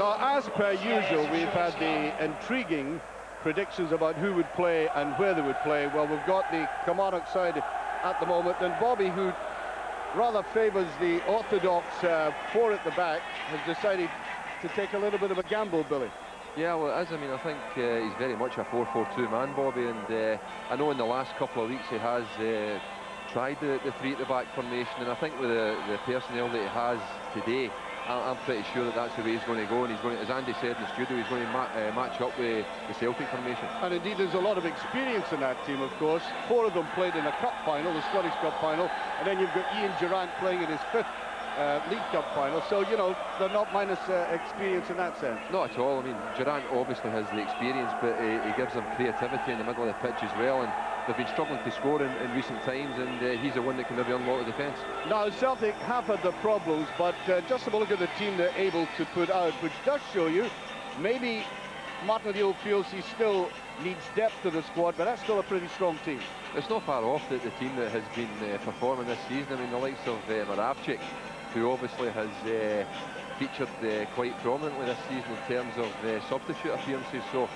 Now, as per usual, we've had the intriguing predictions about who would play and where they would play. Well, we've got the Kilmarnock side at the moment, and Bobby, who rather favours the orthodox four at the back, has decided to take a little bit of a gamble, Billy. Yeah, well, it is. I mean, I think he's very much a 4-4-2 man, Bobby, and I know in the last couple of weeks he has tried the three at the back formation, and I think with the personnel that he has today, I'm pretty sure that that's the way he's going to go, and he's going to, as Andy said in the studio, he's going to match up with the Celtic formation. And indeed, there's a lot of experience in that team, of course. Four of them played in a cup final, the Scottish Cup final, and then you've got Ian Durrant playing in his fifth League Cup final, so, you know, they're not minus experience in that sense. Not at all. I mean, Durrant obviously has the experience, but he gives them creativity in the middle of the pitch as well, and they've been struggling to score in recent times, and he's the one that can maybe unlock the defence. Now, Celtic have had the problems, but just have a look at the team they're able to put out, which does show you maybe Martin O'Neill feels he still needs depth to the squad, but that's still a pretty strong team. It's not far off the team that has been performing this season. I mean, the likes of Moravcik, who obviously has featured quite prominently this season in terms of substitute appearances. So,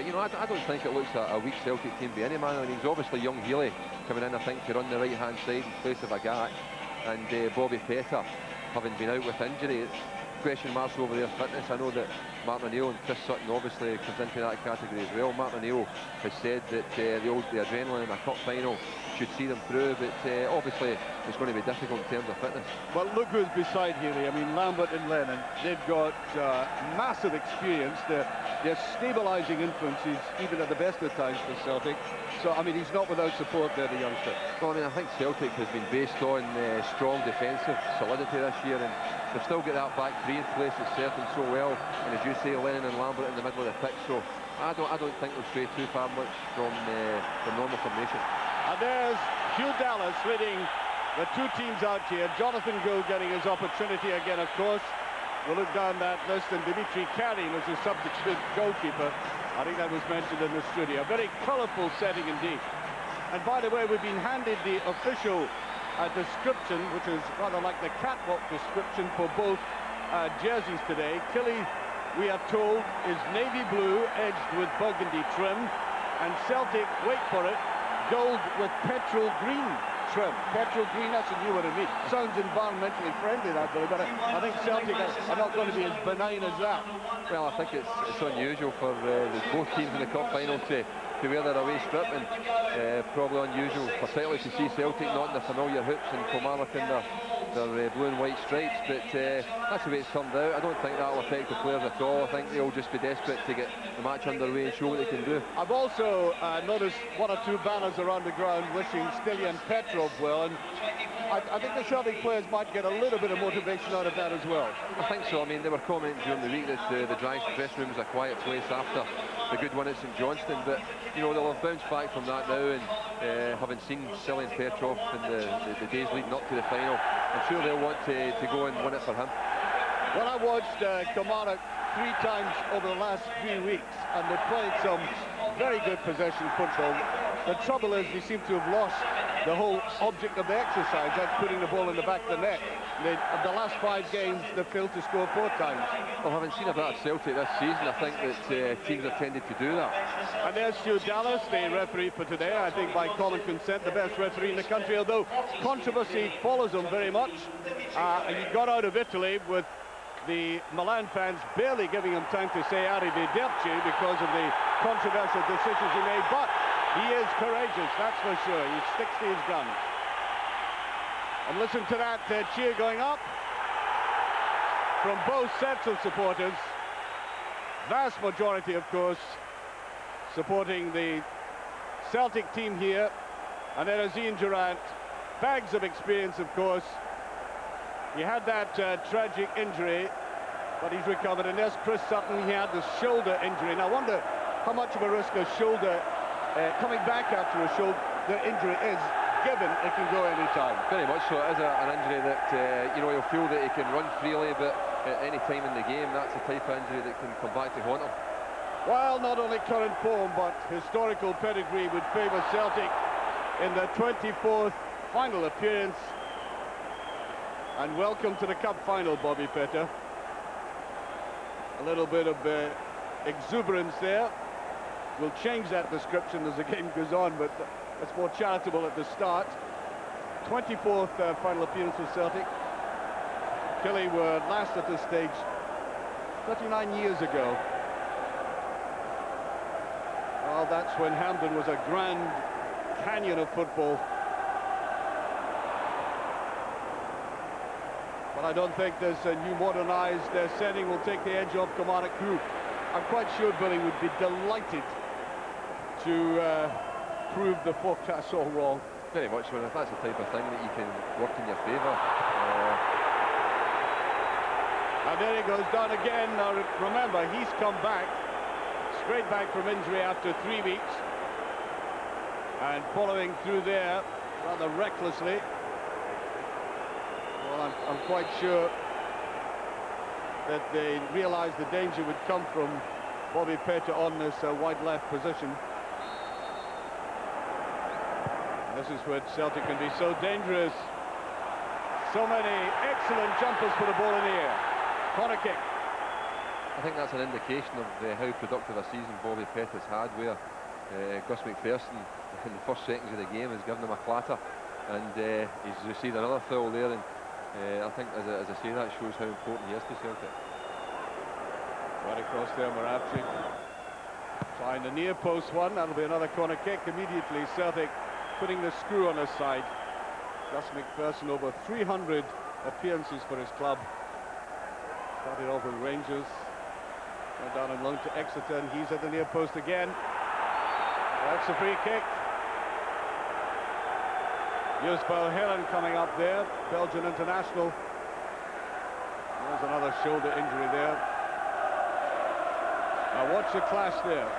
you know, I don't think it looks a weak Celtic team by any man. I mean, he's obviously young Healy coming in, I think, to run the right-hand side in place of Agat, and Bobby Petr, having been out with injury. It's question marks over their fitness. I know that Martin O'Neill and Chris Sutton obviously comes into that category as well. Martin O'Neill has said that the adrenaline in a cup final should see them through, but obviously it's going to be difficult in terms of fitness. Well, look who's beside Healy. I mean, Lambert and Lennon, they've got massive experience. They're stabilising influences even at the best of times for Celtic. So, I mean, he's not without support there, the youngster. Well, I mean, I think Celtic has been based on strong defensive solidity this year, and they've still got that back three in place that's served them so well. And as you say, Lennon and Lambert in the middle of the pitch, so I don't think they'll stray too far much from the normal formation. And there's Hugh Dallas leading the two teams out here. Jonathan Gould getting his opportunity again, of course. We'll look down that list, and Dimitri Karin was his substitute goalkeeper. I think that was mentioned in the studio. A very colourful setting indeed. And by the way, we've been handed the official description, which is rather like the catwalk description for both jerseys today. Killy, we are told, is navy blue edged with burgundy trim, and Celtic, wait for it, gold with petrol green trim. Petrol green, that's a new one to me. Sounds environmentally friendly, that, Billy, but I think Celtic are not going to be as benign as that. Well, I think it's unusual for both teams in the cup final to wear their away strip, and probably unusual, particularly to see Celtic not in their familiar hoops and Kilmarnock in their blue and white stripes, but that's the way it's turned out. I don't think that'll affect the players at all. I think they'll just be desperate to get the match underway and show what they can do. I've also noticed one or two banners around the ground wishing Stilian Petrov well, and I think the Celtic players might get a little bit of motivation out of that as well. I think so. I mean, they were commenting during the week that the dressing room was a quiet place after the good one at St Johnstone, but you know, they'll have bounced back from that now, and having seen Stilian Petrov in the days leading up to the final, I'm sure they'll want to go and win it for him. Well, I watched Kilmarnock 3 times over the last 3 weeks, and they played some very good possession football. The trouble is they seem to have lost the whole object of the exercise. That's putting the ball in the back of the net. Of the last 5 games, they've failed to score 4 times. Well, having seen a bit of Celtic this season, I think that teams have tended to do that. And there's Hugh Dallas, the referee for today. I think by common consent, the best referee in the country, although controversy follows him very much. He got out of Italy with the Milan fans barely giving him time to say arrivederci because of the controversial decisions he made, but he is courageous, that's for sure. He sticks to his guns. And listen to that cheer going up from both sets of supporters. Vast majority, of course, supporting the Celtic team here. And there is Ian Durrant, bags of experience, of course. He had that tragic injury, but he's recovered. And there's Chris Sutton. He had the shoulder injury. And I wonder how much of a risk a shoulder coming back after a shoulder injury is, given it can go any time. Very much so. It is an injury that you know, he'll feel that he can run freely, but at any time in the game, that's the type of injury that can come back to haunt him. Well, not only current form, but historical pedigree would favour Celtic in the 24th final appearance. And welcome to the cup final, Bobby Petr. A little bit of exuberance there. We'll change that description as the game goes on, but that's more charitable at the start. 24th final appearance for Celtic. Killie were last at this stage 39 years ago. Well, that's when Hampden was a grand canyon of football. But I don't think this new modernised setting will take the edge off Kilmarnock, who I'm quite sure Billy would be delighted to prove the forecast all wrong. Very much so, and if that's the type of thing that you can work in your favour. And there he goes down again. Now remember, he's come back, straight back from injury after 3 weeks. And following through there, rather recklessly. Well, I'm quite sure that they realised the danger would come from Bobby Petr on this wide left position. And this is where Celtic can be so dangerous. So many excellent jumpers for the ball in the air. Corner kick. I think that's an indication of how productive a season Bobby Petr's had, where Gus McPherson in the first seconds of the game has given him a clatter, and he's received another foul there, and I think, as I say, that shows how important he is to Celtic. Right across there, Moravchik trying the near post one. That'll be another corner kick. Immediately Celtic putting the screw on his side. Gus McPherson, over 300 appearances for his club. Started off with Rangers, went down on loan to Exeter, and he's at the near post again. That's a free kick. Jusbel Helen coming up there, Belgian international. There's another shoulder injury there. Now watch the clash there.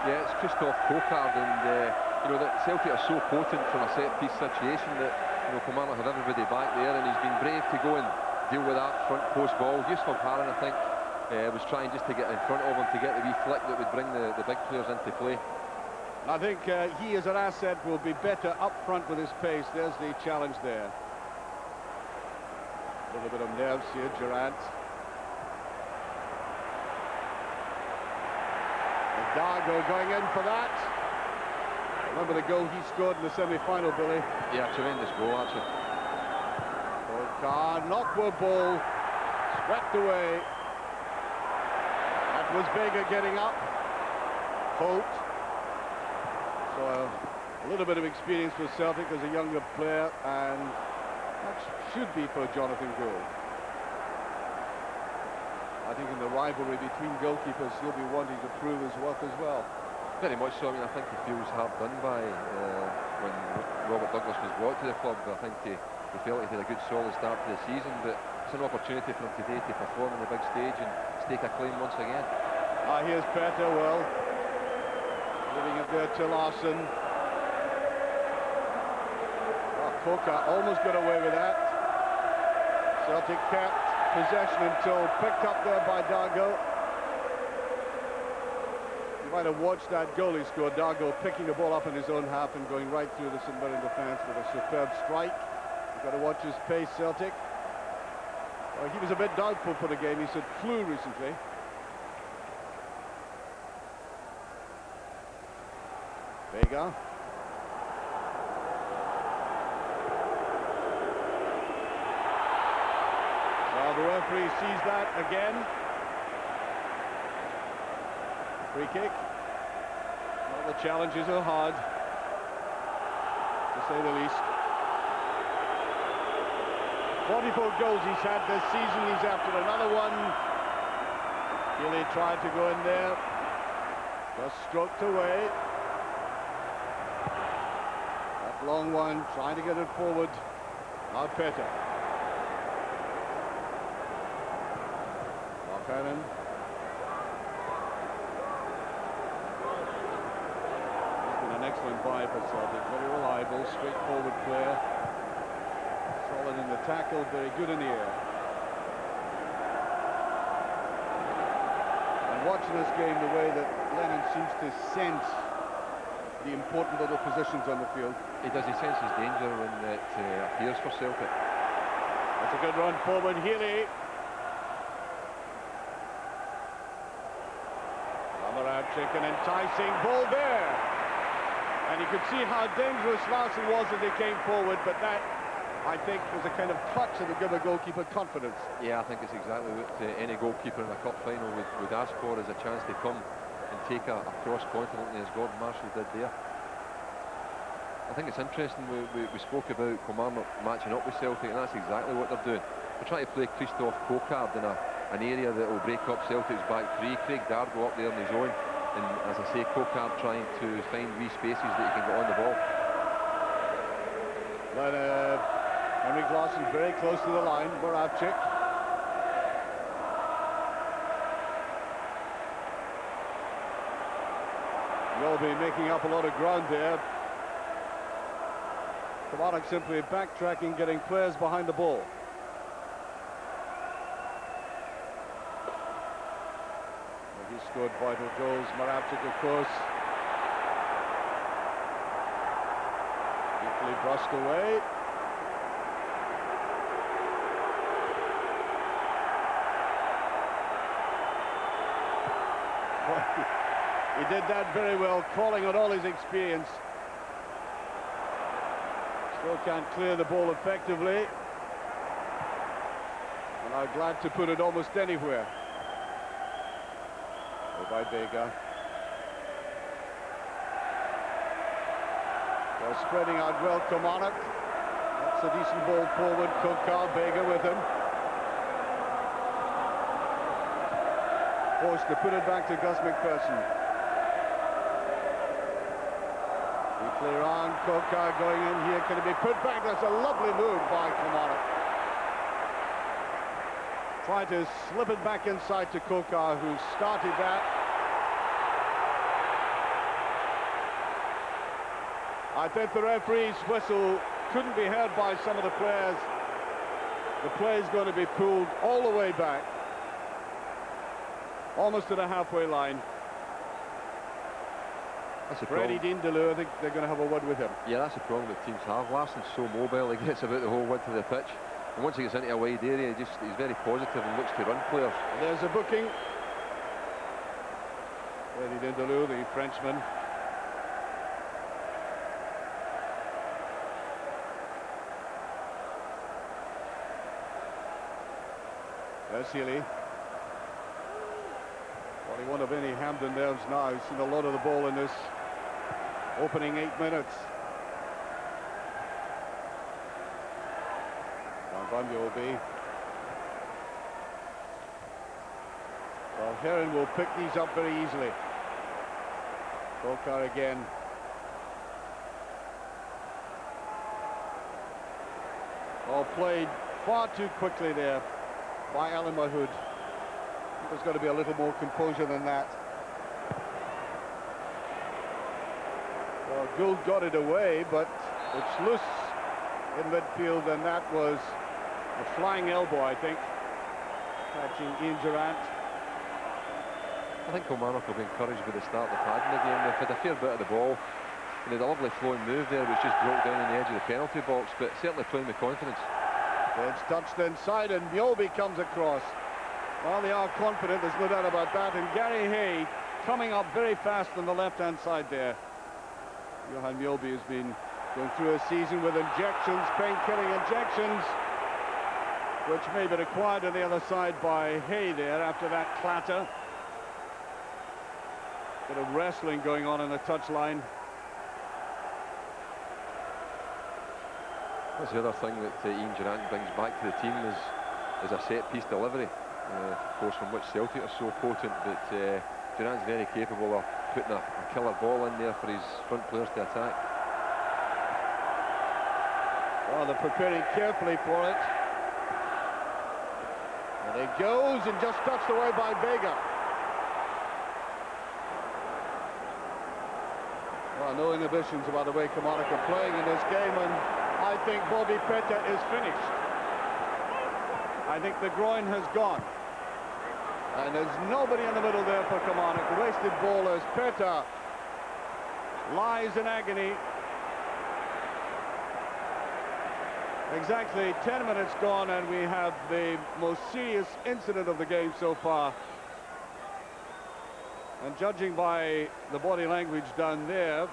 Yeah, it's Christoph Kokard, and you know that Celtic are so potent from a set-piece situation that, you know, Kilmarnock have everybody back there, and he's been brave to go and deal with that front post ball. Jusbel Helen, I think, was trying just to get in front of him, to get the wee flick that would bring the big players into play. I think he as an asset will be better up front with his pace. There's the challenge there. A little bit of nerves here, Durant. And Dargo going in for that. Remember the goal he scored in the semi-final, Billy? Yeah, tremendous goal, actually. Knockwood ball, swept away. That was Vega getting up. Holt. So a little bit of experience for Celtic as a younger player, and that should be for Jonathan Gould. I think in the rivalry between goalkeepers, he'll be wanting to prove his worth as well. Very much so. I mean, I think he feels hard done by when Robert Douglas was brought to the club. I think he felt he had a good solid start to the season, but it's an opportunity for him today to perform on the big stage and stake a claim once again. Here's Petr, well, giving it there to Larson. Koka almost got away with that. Celtic kept possession until picked up there by Dargo. You might have watched that goal he scored, Dargo picking the ball up in his own half and going right through the St Mirren defence with a superb strike. You've got to watch his pace, Celtic. Well, he was a bit doubtful for the game. He's had flu recently. Vega. Well, the referee sees that again. Free kick. Well, the challenges are hard, to say the least. 44 goals he's had this season. He's after another one. Gilly tried to go in there. Just stroked away. That long one, trying to get it forward. Now Petr. Cannon. He's been an excellent buy for Celtic. Very reliable, straightforward player. Solid in the tackle, very good in the air. And watching this game, the way that Lennon seems to sense the important little positions on the field. He does. He senses danger when it appears for Celtic. That's a good run forward. Healy. Moravchik, an enticing ball there. And you could see how dangerous Larson was as he came forward, but that, I think, was a kind of clutch that would give a goalkeeper confidence. Yeah, I think it's exactly what any goalkeeper in a cup final would ask for, is a chance to come and take a cross confidently, as Gordon Marshall did there. I think it's interesting, we spoke about Kilmarnock matching up with Celtic, and that's exactly what they're doing. They're trying to play Christophe Coquard in an area that will break up Celtic's back three. Craig Dargo up there in his own, and as I say, Coquard trying to find wee spaces that he can get on the ball. But Henrik Larsson very close to the line. Moravchik. Will be making up a lot of ground there. Kilmarnock simply backtracking, getting players behind the ball. He scored vital goals. Moravchik, of course, quickly brushed away. He did that very well, calling on all his experience. Still can't clear the ball effectively. And I'm glad to put it almost anywhere. By Vega. They're spreading out well, Kilmarnock. That's a decent ball forward. Coquard, Vega with him. Forced to put it back to Gus McPherson. Deeply around, Coquard going in here. Can it be put back? That's a lovely move by Kilmarnock. Try to slip it back inside to Coquard, who started that. I think the referee's whistle couldn't be heard by some of the players. The play is going to be pulled all the way back, almost to the halfway line. That's a Freddie problem. Dean DeLue, I think they're going to have a word with him. Yeah, that's the problem that teams have. Larson's so mobile, he gets about the whole width of the pitch. And once he gets into a wide area, he's very positive and looks to run players. There's a booking. Freddie Dean DeLue, the Frenchman. There's Healy. Well, he won't have any Hampden nerves now. He's seen a lot of the ball in this opening 8 minutes. Van will be. Well, Heron will pick these up very easily. Coquard again. All played far too quickly there by Alan Mahood. There's got to be a little more composure than that. Well, Gould got it away, but it's loose in midfield, and that was a flying elbow, I think, catching Ian Durrant. I think Kilmarnock will be encouraged with the start they've had in the game. They've had a fair bit of the ball. And they had a lovely flowing move there, which just broke down on the edge of the penalty box, but certainly playing with confidence. It's touched inside, and Mjolby comes across. Well, they are confident, there's no doubt about that. And Gary Hay coming up very fast on the left-hand side there. Johan Mjolby has been going through a season with injections, pain-killing injections, which may be required on the other side by Hay there after that clatter. Bit of wrestling going on in the touchline. That's the other thing that Ian Durrant brings back to the team is a set-piece delivery, of course, from which Celtic are so potent, but Durrant's very capable of putting a killer ball in there for his front players to attack. Well, they're preparing carefully for it. And it goes, and just touched away by Vega. Well, no inhibitions about the way Kilmarnock are playing in this game, and I think Bobby Petta is finished. I think the groin has gone. And there's nobody in the middle there for Kilmarnock. Wasted ball as Petta lies in agony. Exactly 10 minutes gone, and we have the most serious incident of the game so far. And judging by the body language down there,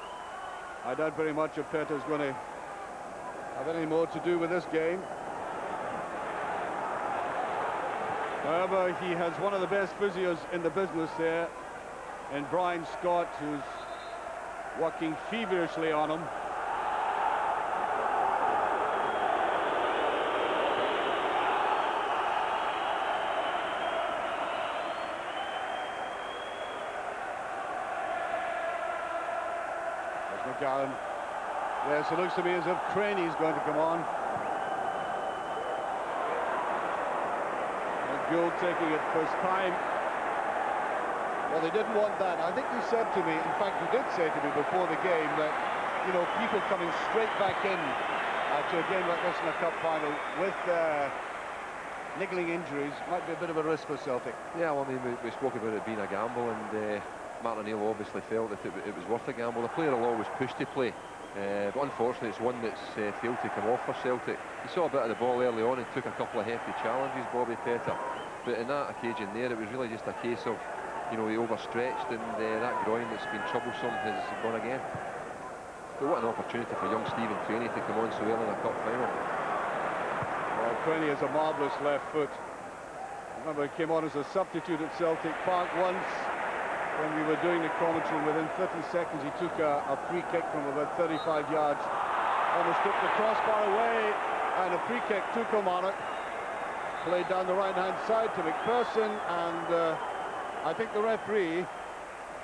I doubt very much if Petta's going to have any more to do with this game. However, he has one of the best physios in the business there, and Brian Scott, who's working feverishly on him. There's McGowan. Yes, it looks to me as if Craney's going to come on. Gould taking it first time. Well, they didn't want that. I think he said to me, in fact, he did say to me before the game that, you know, people coming straight back in to a game like this in a cup final with niggling injuries might be a bit of a risk for Celtic. Yeah, well, I mean, we spoke about it being a gamble, and Martin O'Neill obviously felt that it was worth a gamble. The player will always push to play. But unfortunately, it's one that's failed to come off for Celtic. He saw a bit of the ball early on and took a couple of hefty challenges, Bobby Petta. But in that occasion there, it was really just a case of, you know, he overstretched, and that groin that's been troublesome has gone again. But what an opportunity for young Stephen Craney to come on so early in a cup final. Well, Craney has a marvellous left foot. Remember, he came on as a substitute at Celtic Park once. When we were doing the commentary, within 30 seconds he took a free kick from about 35 yards. Almost took the crossbar away, and a free kick to Kilmarnock. Played down the right-hand side to McPherson, and I think the referee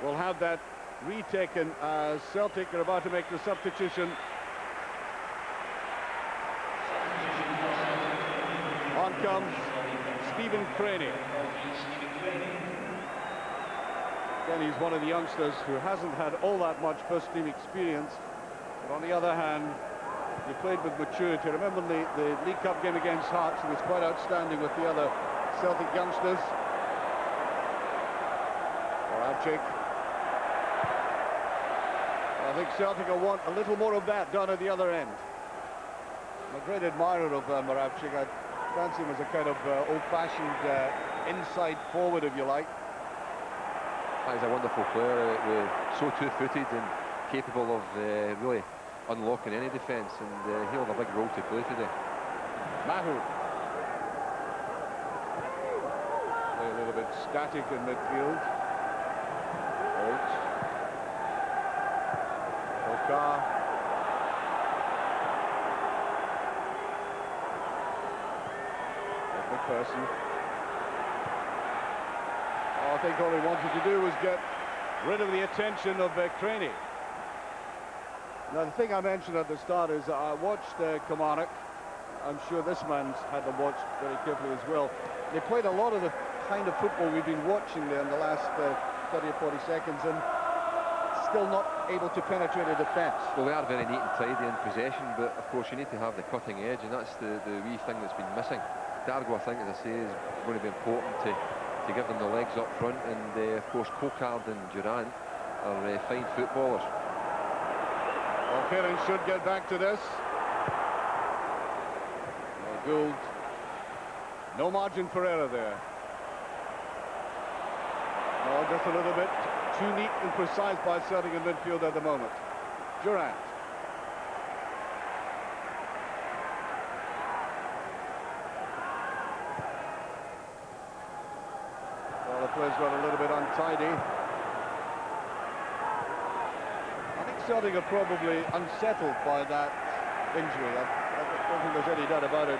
will have that retaken as Celtic are about to make the substitution. On comes Stephen Craney. Again, he's one of the youngsters who hasn't had all that much first-team experience, but on the other hand, he played with maturity. Remember the League Cup game against Hearts, he was quite outstanding with the other Celtic youngsters. Moravcik. I think Celtic will want a little more of that done at the other end. I'm a great admirer of Moravcik. I fancy him as a kind of old-fashioned inside forward, if you like. He's a wonderful player, so two-footed and capable of really unlocking any defence, and he'll have a big role to play today. Mahu. Play a little bit static in midfield. Holt. Okar. McPherson. I think all he wanted to do was get rid of the attention of Craney. Now, the thing I mentioned at the start is I watched Kilmarnock. I'm sure this man's had them watched very carefully as well. They played a lot of the kind of football we've been watching there in the last 30 or 40 seconds, and still not able to penetrate a defence. Well, they are very neat and tidy in possession, but of course you need to have the cutting edge, and that's the wee thing that's been missing. Dargo, I think, as I say, is going to be important to give them the legs up front, and of course Coquard and Durant are fine footballers. Well, Kieran should get back to this. Gould. No margin for error there. No, just a little bit too neat and precise by Celtic in midfield at the moment. Durant. Well, the play's got a little bit untidy. I think Celtic are probably unsettled by that injury. I don't think there's any doubt about it.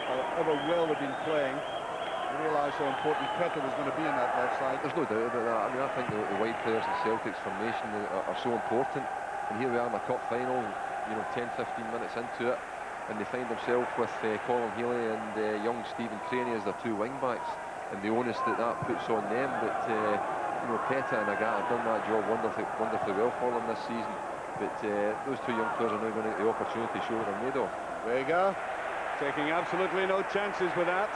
However well they've been playing, they realise how important Petta was going to be in that left side. There's no doubt about that. I mean, I think the wide players in Celtic's formation are so important. And here we are in a cup final, you know, 10-15 minutes into it, and they find themselves with Colin Healy and young Stephen Craney as their two wing-backs, and the onus that puts on them. But you know, Petta and Agat have done that job wonderfully well for them this season. But those two young players are now going to get the opportunity to show what they're made of. Vega taking absolutely no chances with that.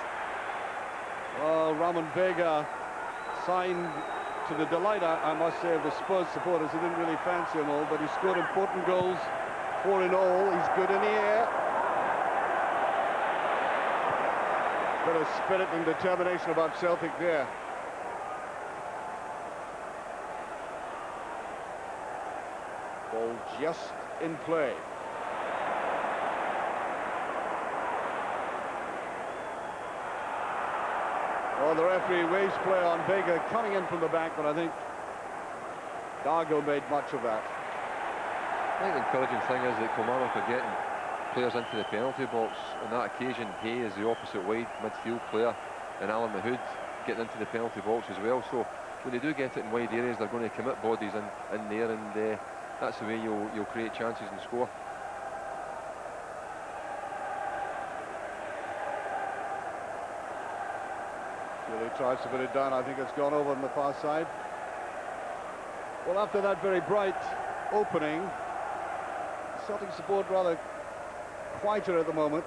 Well, Ramon Vega signed to the delight, I must say, of the Spurs supporters. He didn't really fancy them all, but he scored important goals, 4 in all. He's good in the air. Bit of spirit and determination about Celtic there. Ball just in play. Well, the referee waves play on Vega coming in from the back, but I think Dargo made much of that. I think the encouraging thing is that Kilmarnock are getting players into the penalty box. On that occasion, Hay is the opposite wide midfield player, and Alan Mahood getting into the penalty box as well. So when they do get it in wide areas, they're going to commit bodies in there, and that's the way you'll create chances and score. Really tries to put it down. I think it's gone over on the far side. Well, after that very bright opening, Celtic support rather quieter at the moment.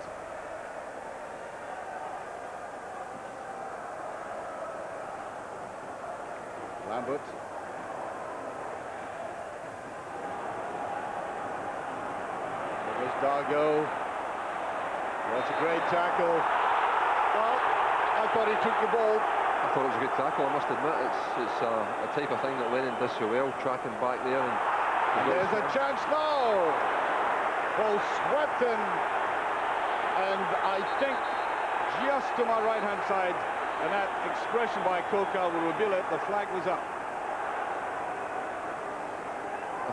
Lambert. There's Dargo. That's a great tackle. Well, I thought he took the ball. I thought it was a good tackle, I must admit. It's a type of thing that Lennon does so well, tracking back there. And there's a chance now. Ball swept in, and I think just to my right-hand side, and that expression by Coca will reveal it, the flag was up.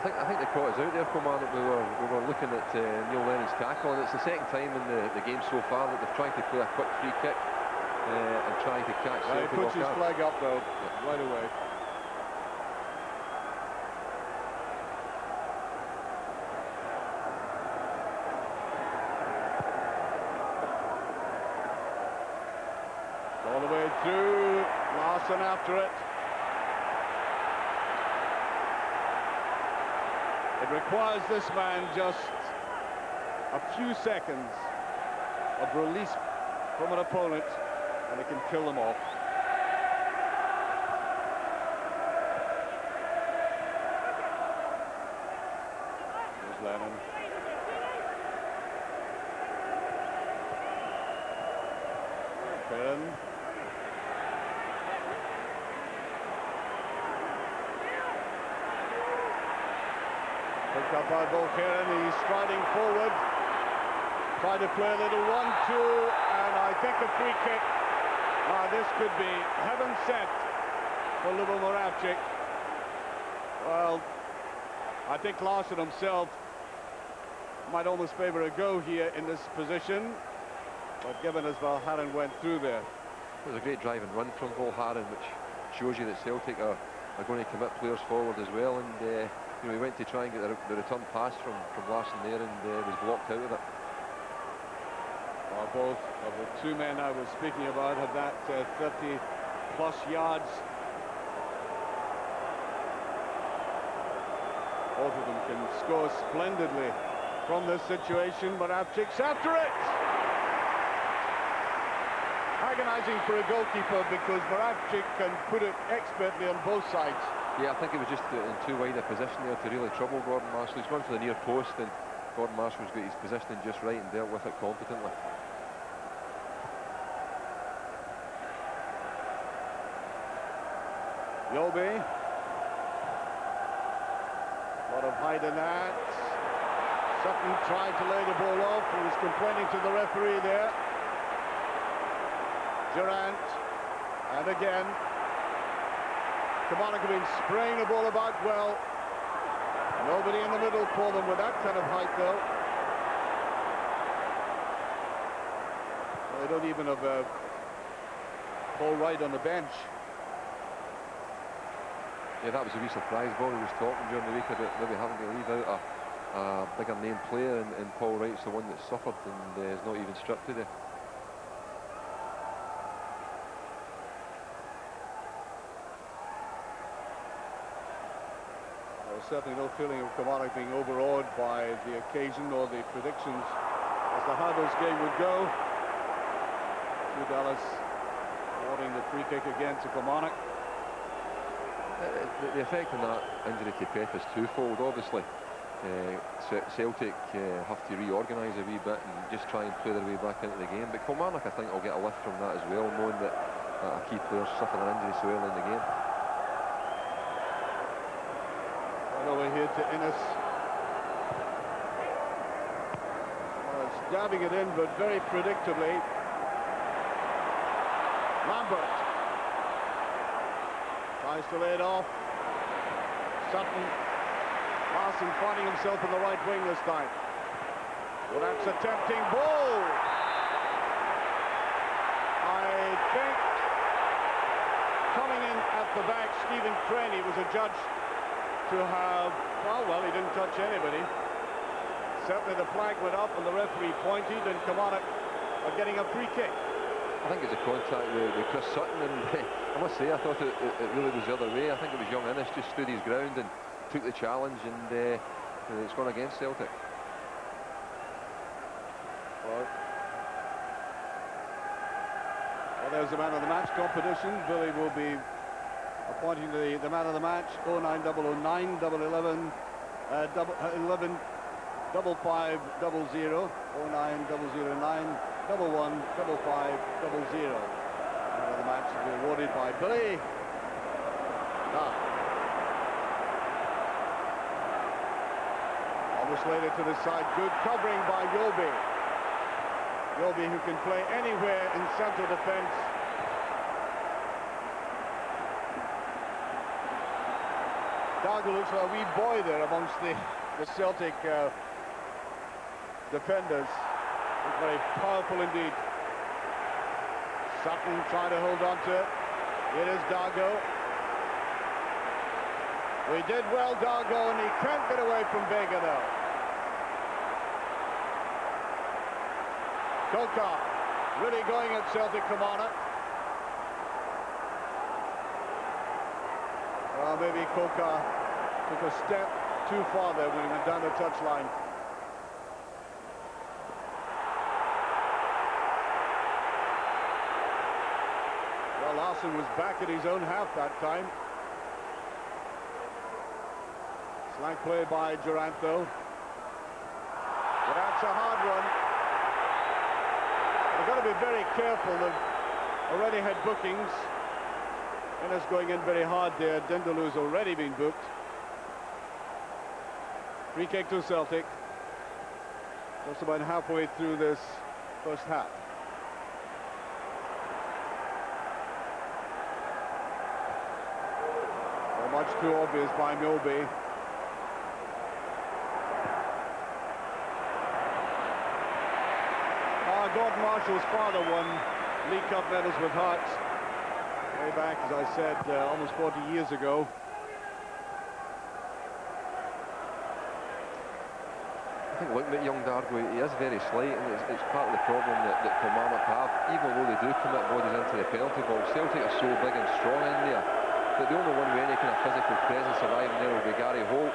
I think they caught us out there, Kilmarnock. We were looking at Neil Lennon's tackle, and it's the second time in the game so far that they've tried to play a quick free kick and trying to catch Celtic. He puts his flag up though, right away. All the way through, Larson after it. It requires this man just a few seconds of release from an opponent, and it can kill them off. There's Lennon. Curran. Picked up by Bulkaren, he's striding forward. Tried to play a little 1-2, and I think a free kick. This could be heaven sent for Lubo Moravcik. Well, I think Larson himself might almost favour a go here in this position, but given as Valharan went through there. It was a great drive and run from Valharan, which shows you that Celtic are going to commit players forward as well, and you know, he went to try and get the return pass from Larson there, and was blocked out of it. Well, both of the two men I was speaking about have that 30-plus yards. Both of them can score splendidly from this situation. Moravcik's after it! Agonizing for a goalkeeper because Moravcik can put it expertly on both sides. Yeah, I think it was just in too wide a position there to really trouble Gordon Marshall. He's gone for the near post, and Gordon Marshall's got his positioning just right and dealt with it competently. Yobi. A lot of height in that. Sutton tried to lay the ball off. He was complaining to the referee there. Durant. And again. Kilmarnock have been spraying the ball about well. Nobody in the middle for them with that kind of height, though. Well, they don't even have Paul Wright on the bench. Yeah, that was a wee surprise. Bobby was talking during the week about maybe having to leave out a bigger name player, and Paul Wright's the one that suffered and is not even stripped today. There's certainly no feeling of Kilmarnock being overawed by the occasion or the predictions as to how this game would go. Hugh Dallas awarding the free kick again to Kilmarnock. The effect on that injury to Pep is twofold. Obviously, Celtic have to reorganise a wee bit and just try and play their way back into the game. But Kilmarnock, I think, will get a lift from that as well, knowing that a key player suffered an injury so early in the game. Right over here to Innes. dabbing it in, but very predictably. Lambert tries to lay it off. Sutton. Larson finding himself in the right wing this time. Well, that's a tempting ball. I think coming in at the back, Stephen Craney was adjudged to have, well, he didn't touch anybody. Certainly the flag went up and the referee pointed, and Kilmarnock are getting a free kick. I think it's a contact with Chris Sutton, and I must say I thought it really was the other way. I think it was young Innes just stood his ground and took the challenge, and it's gone against Celtic. Well, there's the man of the match competition. Billy will be appointing the man of the match. 09009 11 11 55 00 09009 11 55 00. Man of the match will be awarded by Billy. Almost laid it to the side. Good covering by Yobi. Yobi, who can play anywhere in central defence. Dargo looks like a wee boy there amongst the Celtic defenders. He's very powerful indeed. Sutton trying to hold on to it. Here is Dargo. We did well, Dargo, and he can't get away from Vega though. Koka really going at Celtic Kilmarnock. Well, maybe Koka took a step too far there when he went down the touchline. Well, Larson was back at his own half that time. Slank play by Durant though. But that's a hard run. They've got to be very careful. They've already had bookings. Innes going in very hard there. Dindalu's already been booked. Free kick to Celtic. Just about halfway through this first half. Well, much too obvious by Milby. Gordon Marshall's father won League Cup medals with Hearts way back, as I said, almost 40 years ago. I think looking at young Dargo, he is very slight, and it's part of the problem that Kilmarnock have. Even though they do commit bodies into the penalty box, Celtic are so big and strong in there that the only one with any kind of physical presence arriving there will be Gary Holt.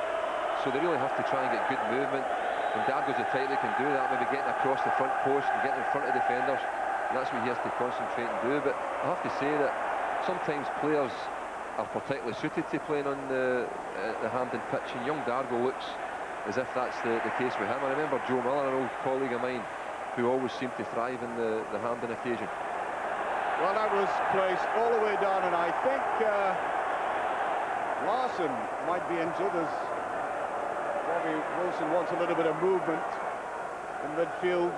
So they really have to try and get good movement. And Dargo's the type that can do that, maybe getting across the front post and getting in front of defenders. And that's what he has to concentrate and do. But I have to say that sometimes players are particularly suited to playing on the Hampden pitch, and young Dargo looks as if that's the case with him. I remember Joe Miller, an old colleague of mine, who always seemed to thrive in the Hampden occasion. Well, that was placed all the way down, and I think Larson might be injured as Bobby Wilson wants a little bit of movement in midfield.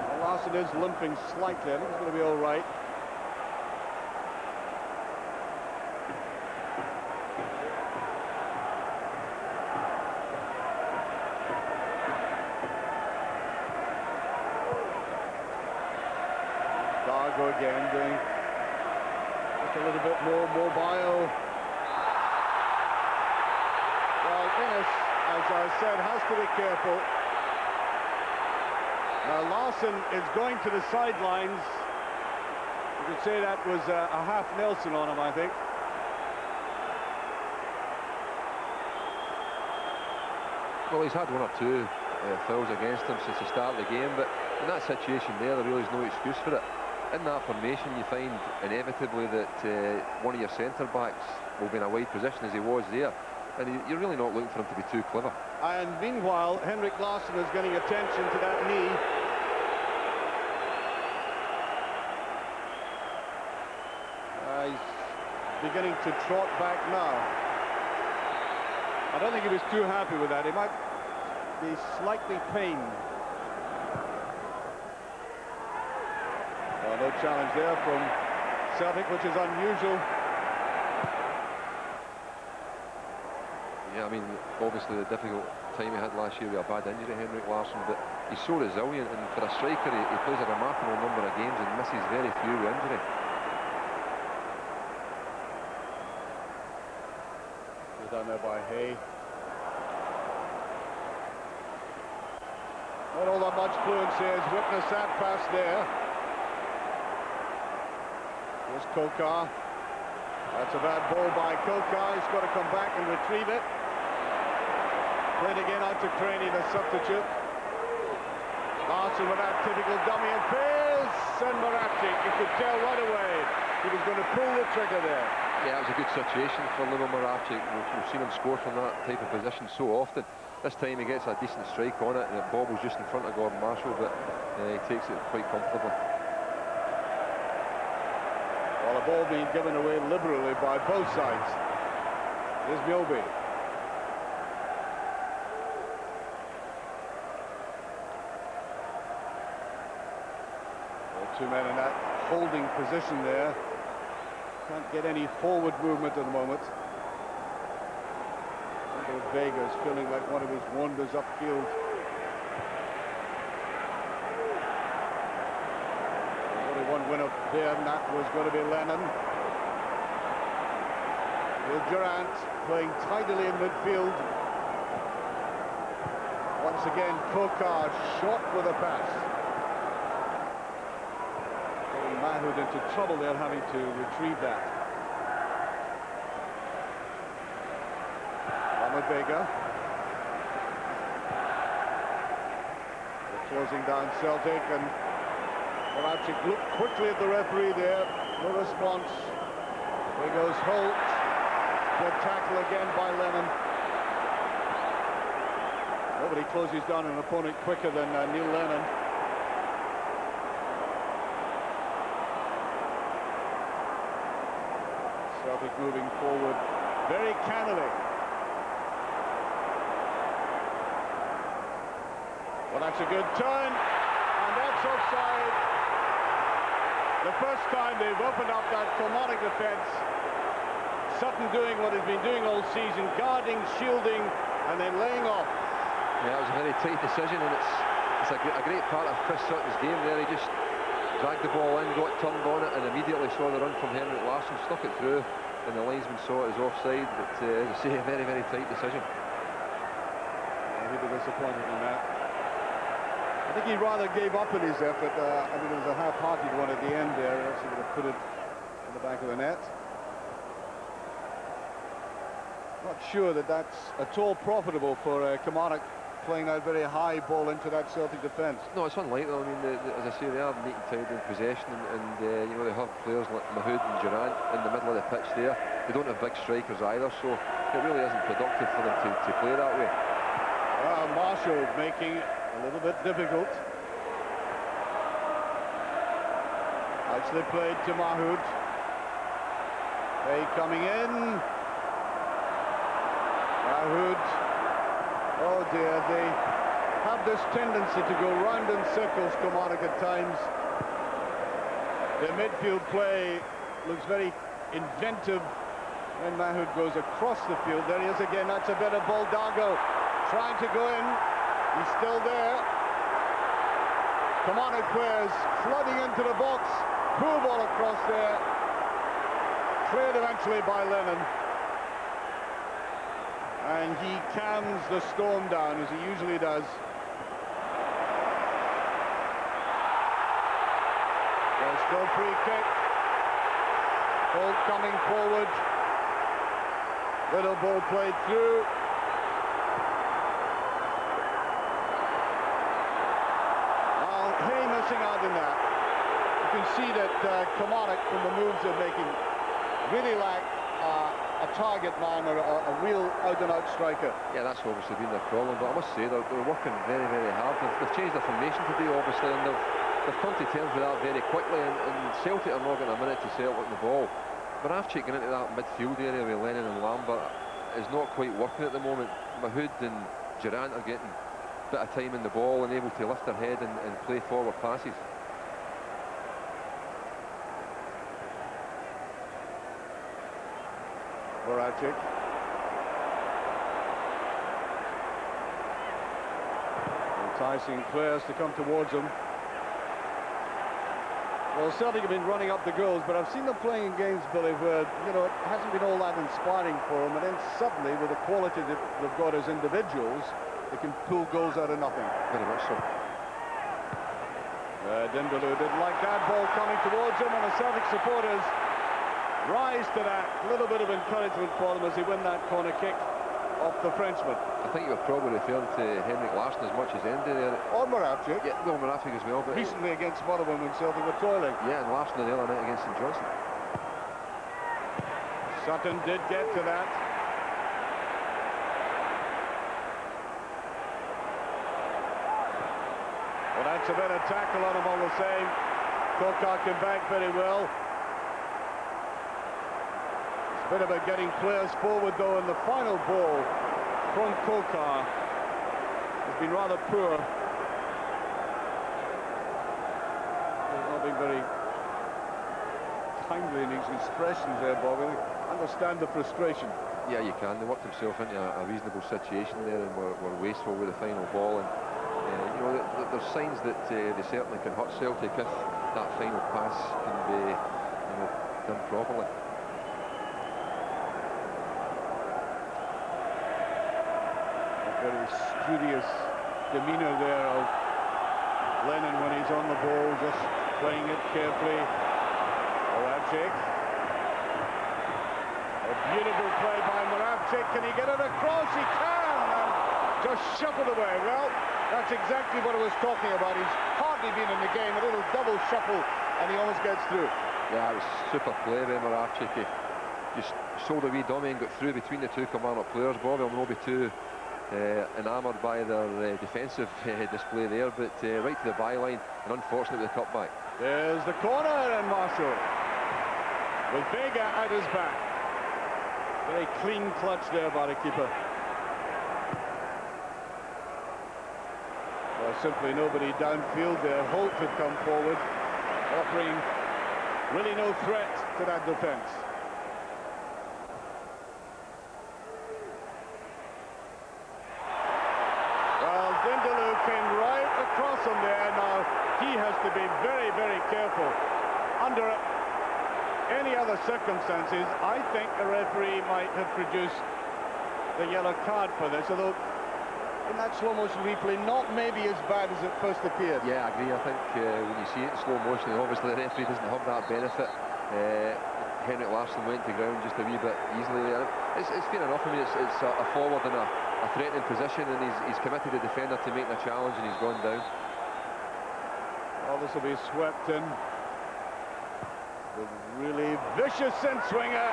Well, Larson is limping slightly. I think it's going to be all right. Dargo again doing just a little bit more mobile. Well, Innes, as I said, has to be careful. Now Larson is going to the sidelines. You could say that was a half Nelson on him, I think. Well, he's had one or two fouls against him since the start of the game, but in that situation there really is no excuse for it. In that formation, you find inevitably that one of your centre-backs will be in a wide position as he was there. And you're really not looking for him to be too clever. And meanwhile, Henrik Larsson is getting attention to that knee. He's beginning to trot back now. I don't think he was too happy with that. He might be slightly pained. challenge there from Celtic, which is unusual. Yeah, I mean, obviously the difficult time he had last year with a bad injury, Henrik Larsson, but he's so resilient, and for a striker, he plays a remarkable number of games and misses very few with injury. Down there by Hay. Not all that much fluency as witness that pass there. Here's Kokar. That's a bad ball by Kokar. He's got to come back and retrieve it. Played again out to Craney, the substitute. Larsson with that typical dummy and fails. And Moravcik, you could tell right away he was going to pull the trigger there. Yeah, it was a good situation for little Moravcik. We've seen him score from that type of position so often. This time he gets a decent strike on it, and the ball was just in front of Gordon Marshall, but he takes it quite comfortably. Well, the ball being given away liberally by both sides. Here's Mjolby. Well, two men in that holding position there. Can't get any forward movement at the moment. Vega's feeling like one of his wonders upfield. There's only one winner there, and that was going to be Lennon. With Durant playing tidily in midfield. Once again, Kokar shot with a pass. Mahood into trouble there, having to retrieve that. Ahmed Vega. They're closing down Celtic, and Moravcik looked quickly at the referee there. No response. There goes Holt. Good tackle again by Lennon. Nobody closes down an opponent quicker than Neil Lennon. Celtic moving forward very cannily. Well, that's a good turn, and that's offside. The first time they've opened up that Kilmarnock defence. Sutton doing what he's been doing all season, guarding, shielding, and then laying off. Yeah, it was a very tight decision, and it's a great part of Chris Sutton's game there. He just dragged the ball in, got turned on it, and immediately saw the run from Henrik Larsson, stuck it through, and the linesman saw it as offside. But as I say, a very, very tight decision. Yeah, he'd be disappointed in that. I think he rather gave up in his effort. I mean, it was a half-hearted one at the end there. He also would have put it in the back of the net. Not sure that that's at all profitable for Kilmarnock, playing that very high ball into that Celtic defence. No, it's unlikely. I mean, as I say, they are neat and tidy in possession, and you know, they have players like Mahood and Durant in the middle of the pitch there. They don't have big strikers either, so it really isn't productive for them to play that way. Marshall making it a little bit difficult. Actually played to Mahood. Hay coming in. Mahood. Oh dear, they have this tendency to go round in circles, Kilmarnock, at times. Their midfield play looks very inventive when Mahood goes across the field. There he is again. That's a better ball. Dargo trying to go in. He's still there. Kilmarnock players flooding into the box. Poor ball across there. Cleared eventually by Lennon. And he calms the storm down, as he usually does. There's still free kick. Holt coming forward. Little ball played through. Well, Hay missing out in that. You can see that Kilmarnock, from the moves they're making, really lack a target man or a real out-and-out striker. Yeah, that's obviously been their problem, but I must say they're working very, very hard. They've changed their formation today, obviously, and they've come to terms with that very quickly, and Celtic are not getting a minute to settle with the ball. Moravcik getting into that midfield area with Lennon and Lambert is not quite working at the moment. Mahood and Durant are getting a bit of time in the ball and able to lift their head and play forward passes. Moravcik. Enticing players to come towards him. Well, Celtic have been running up the goals, but I've seen them playing in games, Billy, where, you know, it hasn't been all that inspiring for them, and then suddenly, with the quality that they've got as individuals, they can pull goals out of nothing. Very much so. Dindaloo didn't like that ball coming towards him, and the Celtic supporters rise to that. A little bit of encouragement for them as they win that corner kick off the Frenchman. I think you were probably referring to Henrik Larsson as much as Andy there. Or Moravcik. Yeah, well, Moravcik as well. But recently against Motherwell when Celtic were toiling. Yeah, and Larsson the other night against St Johnstone. Sutton did get to that. Well, that's a better tackle on him all the same. Kokar came back very well. It's a bit about getting players forward, though, and the final ball from Kokar has been rather poor. He's not been very kindly in his expressions there, Bobby. I understand the frustration. Yeah, you can. They worked himself into a reasonable situation there and were wasteful with the final ball. And you know, there's signs that they certainly can hurt Celtic if that final pass can be, you know, done properly. A very studious demeanour there of Lennon when he's on the ball, just playing it carefully. Moravcik. A beautiful play by Moravcik. Can he get it across? He can! And just shuffled away. Well, that's exactly what I was talking about. He's hardly been in the game. A little double shuffle, and he almost gets through. Yeah, it was super play by Moravcik. He just sold a wee dummy and got through between the two Kilmarnock players. Bobby will not be too enamoured by their defensive display there, but right to the byline, and unfortunately the cutback. There's the corner, and Marshall with Vega at his back. Very clean clutch there by the keeper. Well, simply nobody downfield there. Holt had come forward, offering really no threat to that defence. Well, Dindaloo came right across him there. Now, he has to be very, very careful. Under any other circumstances, I think the referee might have produced the yellow card for this, although in that slow motion replay, not maybe as bad as it first appeared. Yeah, I agree. I think when you see it in slow motion, obviously the referee doesn't have that benefit. Henrik Larsson went to ground just a wee bit easily there. It's fair enough. I mean, it's a forward in a threatening position, and he's committed the defender to making a challenge, and he's gone down. Well, this will be swept in. The really vicious in-swinger,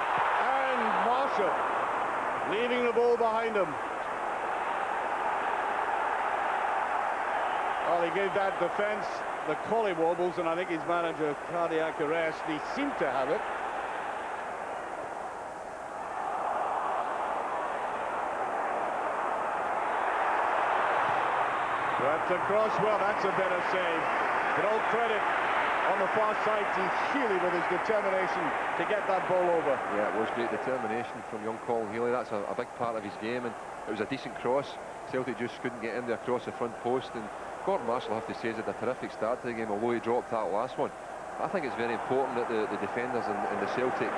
and Marshall leaving the ball behind him. Well, he gave that defence the collywobbles, and I think his manager cardiac arrest. He seemed to have it. That's across. Well, that's a better save. But all credit on the far side to Healy with his determination to get that ball over. Yeah, it was great determination from young Colin Healy. That's a big part of his game, and it was a decent cross. Celtic just couldn't get in there across the front post, and Gordon Marshall, I have to say, has had a terrific start to the game, although he dropped that last one. I think it's very important that the defenders and the Celtic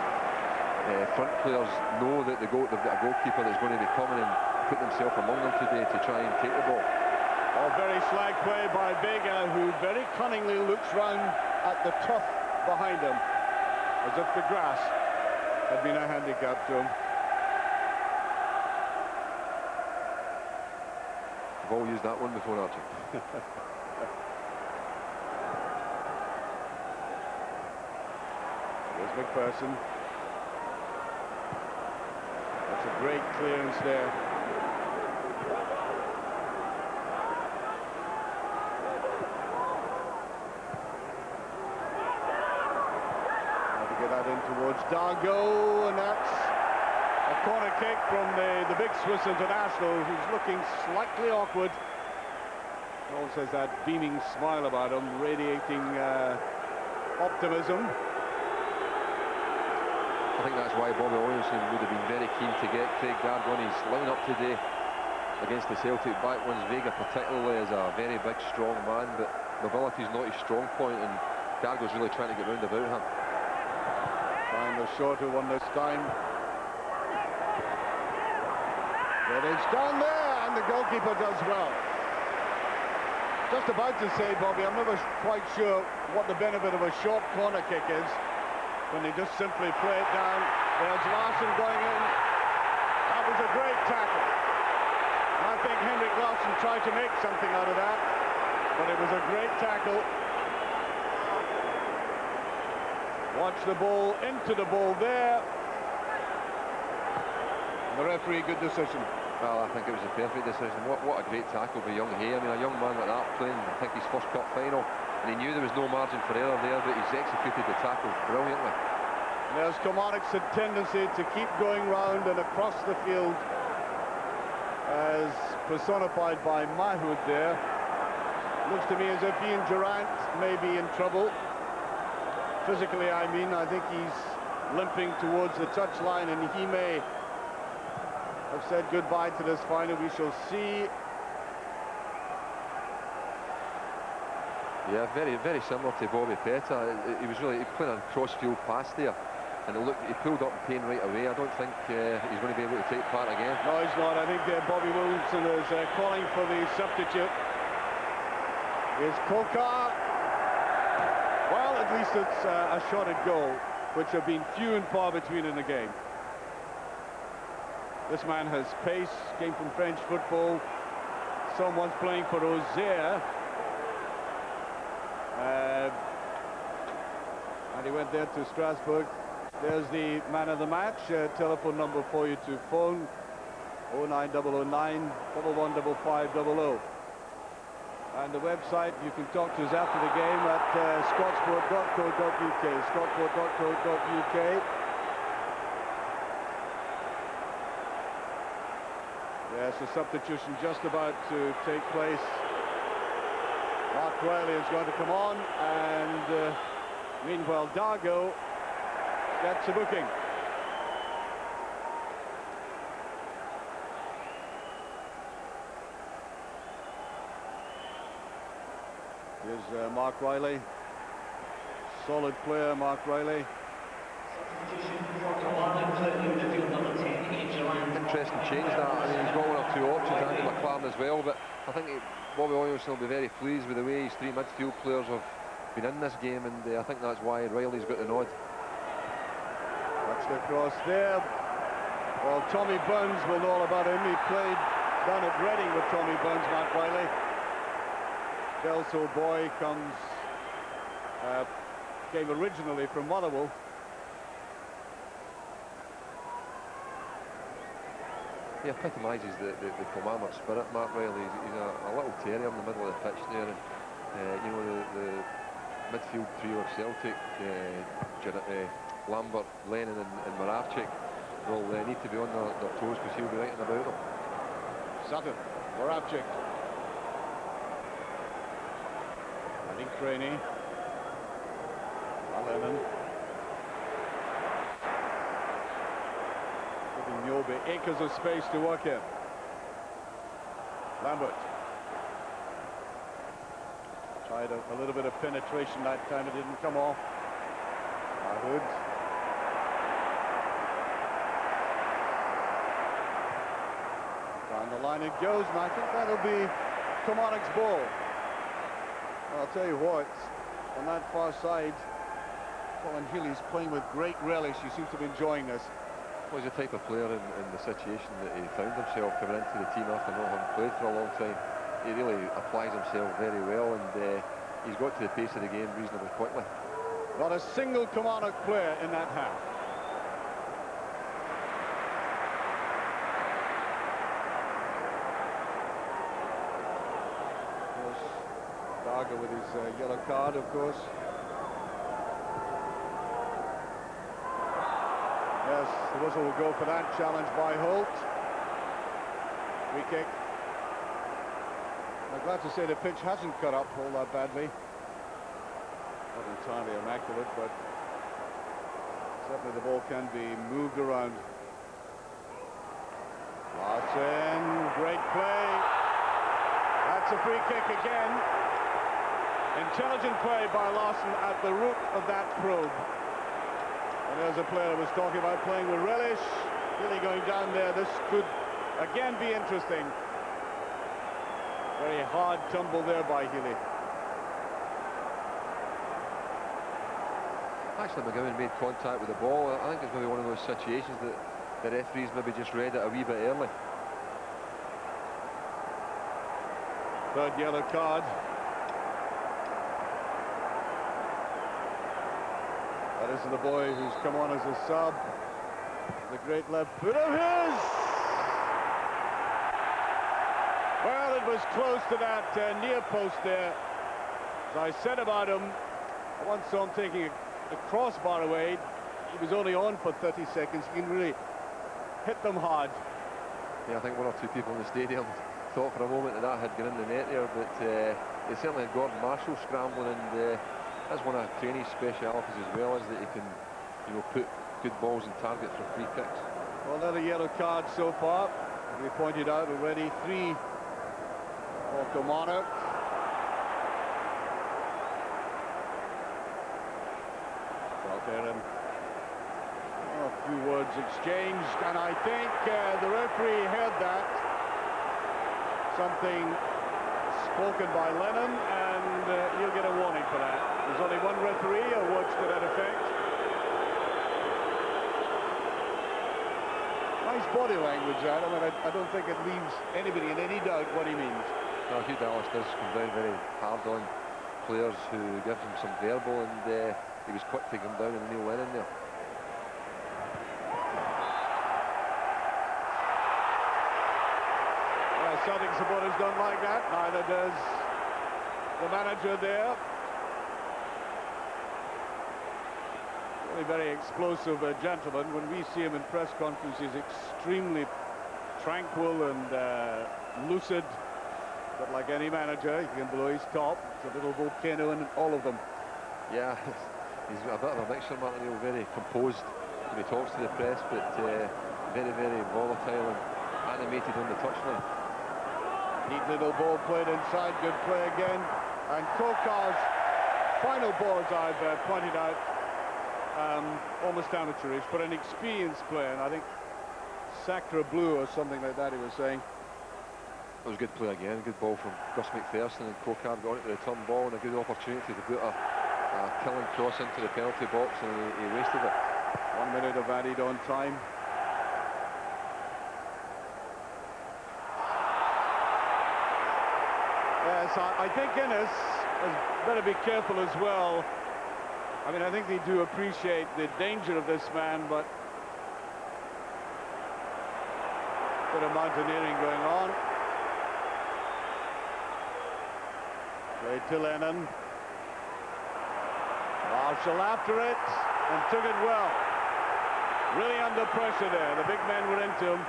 front players know that they've got a goalkeeper that's going to be coming and put himself among them today to try and take the ball. Oh, very slag play by Vega, who very cunningly looks round at the turf behind him, as if the grass had been a handicap to him. We've all used that one before, Archie. There's McPherson. That's a great clearance there. That in towards Dargo, and that's a corner kick from the big Swiss international, who's looking slightly awkward. Always has that beaming smile about him, radiating optimism. I I think that's why Bobby Williamson would have been very keen to get Craig Darg on his line-up today against the Celtic back ones. Vega particularly is a very big, strong man, but mobility is not his strong point, and Dargo's really trying to get round about him. Find the shorter one this time. But it's down there, and the goalkeeper does well. Just about to say, Bobby, I'm never quite sure what the benefit of a short corner kick is when they just simply play it down. There's Larsson going in. That was a great tackle. And I think Henrik Larsson tried to make something out of that, but it was a great tackle. Watch the ball into the ball there. And the referee, good decision. Well, I think it was a perfect decision. What a great tackle by young Hay. I mean, a young man like that playing, I think, his first cup final, and he knew there was no margin for error there, but he's executed the tackle brilliantly. And there's Kilmarnock's tendency to keep going round and across the field, as personified by Mahood there. Looks to me as if Ian Durrant may be in trouble. Physically, I mean. I think he's limping towards the touchline, and he may have said goodbye to this final. We shall see. Yeah, very, very similar to Bobby Petta. He was really playing a cross-field pass there, and it looked, he pulled up the pain right away. I don't think he's going to be able to take part again. No, he's not. I think Bobby Williamson is calling for the substitute. Is Kokar. Well, at least it's a shot at goal, which have been few and far between in the game. This man has pace, came from French football. Someone's playing for Auxerre. And he went there to Strasbourg. There's the man of the match. Telephone number for you to phone: 09009 115500. And the website, you can talk to us after the game at scotsport.co.uk. Scotsport.co.uk. Yes, a substitution just about to take place. Mark Riley is going to come on, and meanwhile Dargo gets a booking. Here's Mark Riley. Solid player, Mark Riley. Interesting change that. I mean, he's got one or two options, Andy McLaren as well, but I think Bobby Williamson will be very pleased with the way his three midfield players have been in this game, and I think that's why Riley's got the nod. That's the cross there. Well, Tommy Burns will know all about him. He played down at Reading with Tommy Burns, Mark Riley. Kelso boy came originally from Motherwell. He epitomises the Kilmarnock spirit, Mark Riley. He's a little terrier in the middle of the pitch there, and you know, the midfield trio of Celtic, Lambert, Lennon and Moravcik will need to be on their toes, because he'll be right in about them. Sutton, Moravcik. I think Craney. Lennon. Giving Njobe acres of space to work in. Lambert. Tried a little bit of penetration that time, it didn't come off. Mahood. Down the line it goes, and I think that'll be Kilmarnock's ball. Well, I'll tell you what, on that far side, Colin Healy's playing with great relish. He seems to be enjoying this. Well, he's the type of player in the situation that he found himself coming into the team after not having played for a long time. He really applies himself very well, and he's got to the pace of the game reasonably quickly. Not a single Kilmarnock player in that half. Of course, Dargo with his yellow card, of course. Yes, the whistle will go for that. Challenge by Holt. Free kick. I'm glad to say the pitch hasn't cut up all that badly. Not entirely immaculate, but Certainly the ball can be moved around. Larson, great play. That's a free kick again. Intelligent play by Larson at the root of that probe. And there's a player I was talking about playing with relish. Really going down there. This could again be interesting. Very hard tumble there by Healy. Actually, McGowan made contact with the ball. I think it's maybe one of those situations that the referees maybe just read it a wee bit early. Third yellow card. That is the boy who's come on as a sub. The great left foot of his. Well, it was close to that near post there. As I said about him, I once saw him taking a crossbar away. He was only on for 30 seconds. He can really hit them hard. Yeah, I think one or two people in the stadium thought for a moment that had gone in the net there, but they certainly had Gordon Marshall scrambling, and that's one of Craney's specialities as well, is that he can, you know, put good balls in target for free kicks. Well, another yellow card so far. We pointed out already 3 for Kilmarnock. A few words exchanged, and I think the referee heard that. Something spoken by Lennon, and he'll get a warning for that. There's only one referee, or words to that effect. Nice body language, that. I mean, I don't think it leaves anybody in any doubt what he means. No, Hugh Dallas does come down very hard on players who give him some verbal, and he was quick to come down on Neil Lennon there. Celtic supporters don't like that, neither does the manager there. Really very explosive gentleman. When we see him in press conferences, extremely tranquil and lucid. But like any manager, he can blow his top. It's a little volcano in all of them. Yeah, he's a bit of a mixture, Martin O'Neill, very composed when he talks to the press, but very, very volatile and animated on the touchline. Neat little ball played inside, good play again. And Kokar's final ball, as I've pointed out, almost amateurish, but an experienced player, and I think Sacre Bleu or something like that he was saying. It was a good play again, good ball from Gus McPherson, and Kokar got it to the return ball, and a good opportunity to put a killing cross into the penalty box, and he wasted it. 1 minute of added on time. Yes, I think Innes has better be careful as well. I mean, I think they do appreciate the danger of this man, but a bit of mountaineering going on. Played to Lennon. Marshall after it and took it well. Really under pressure there. The big men were into him.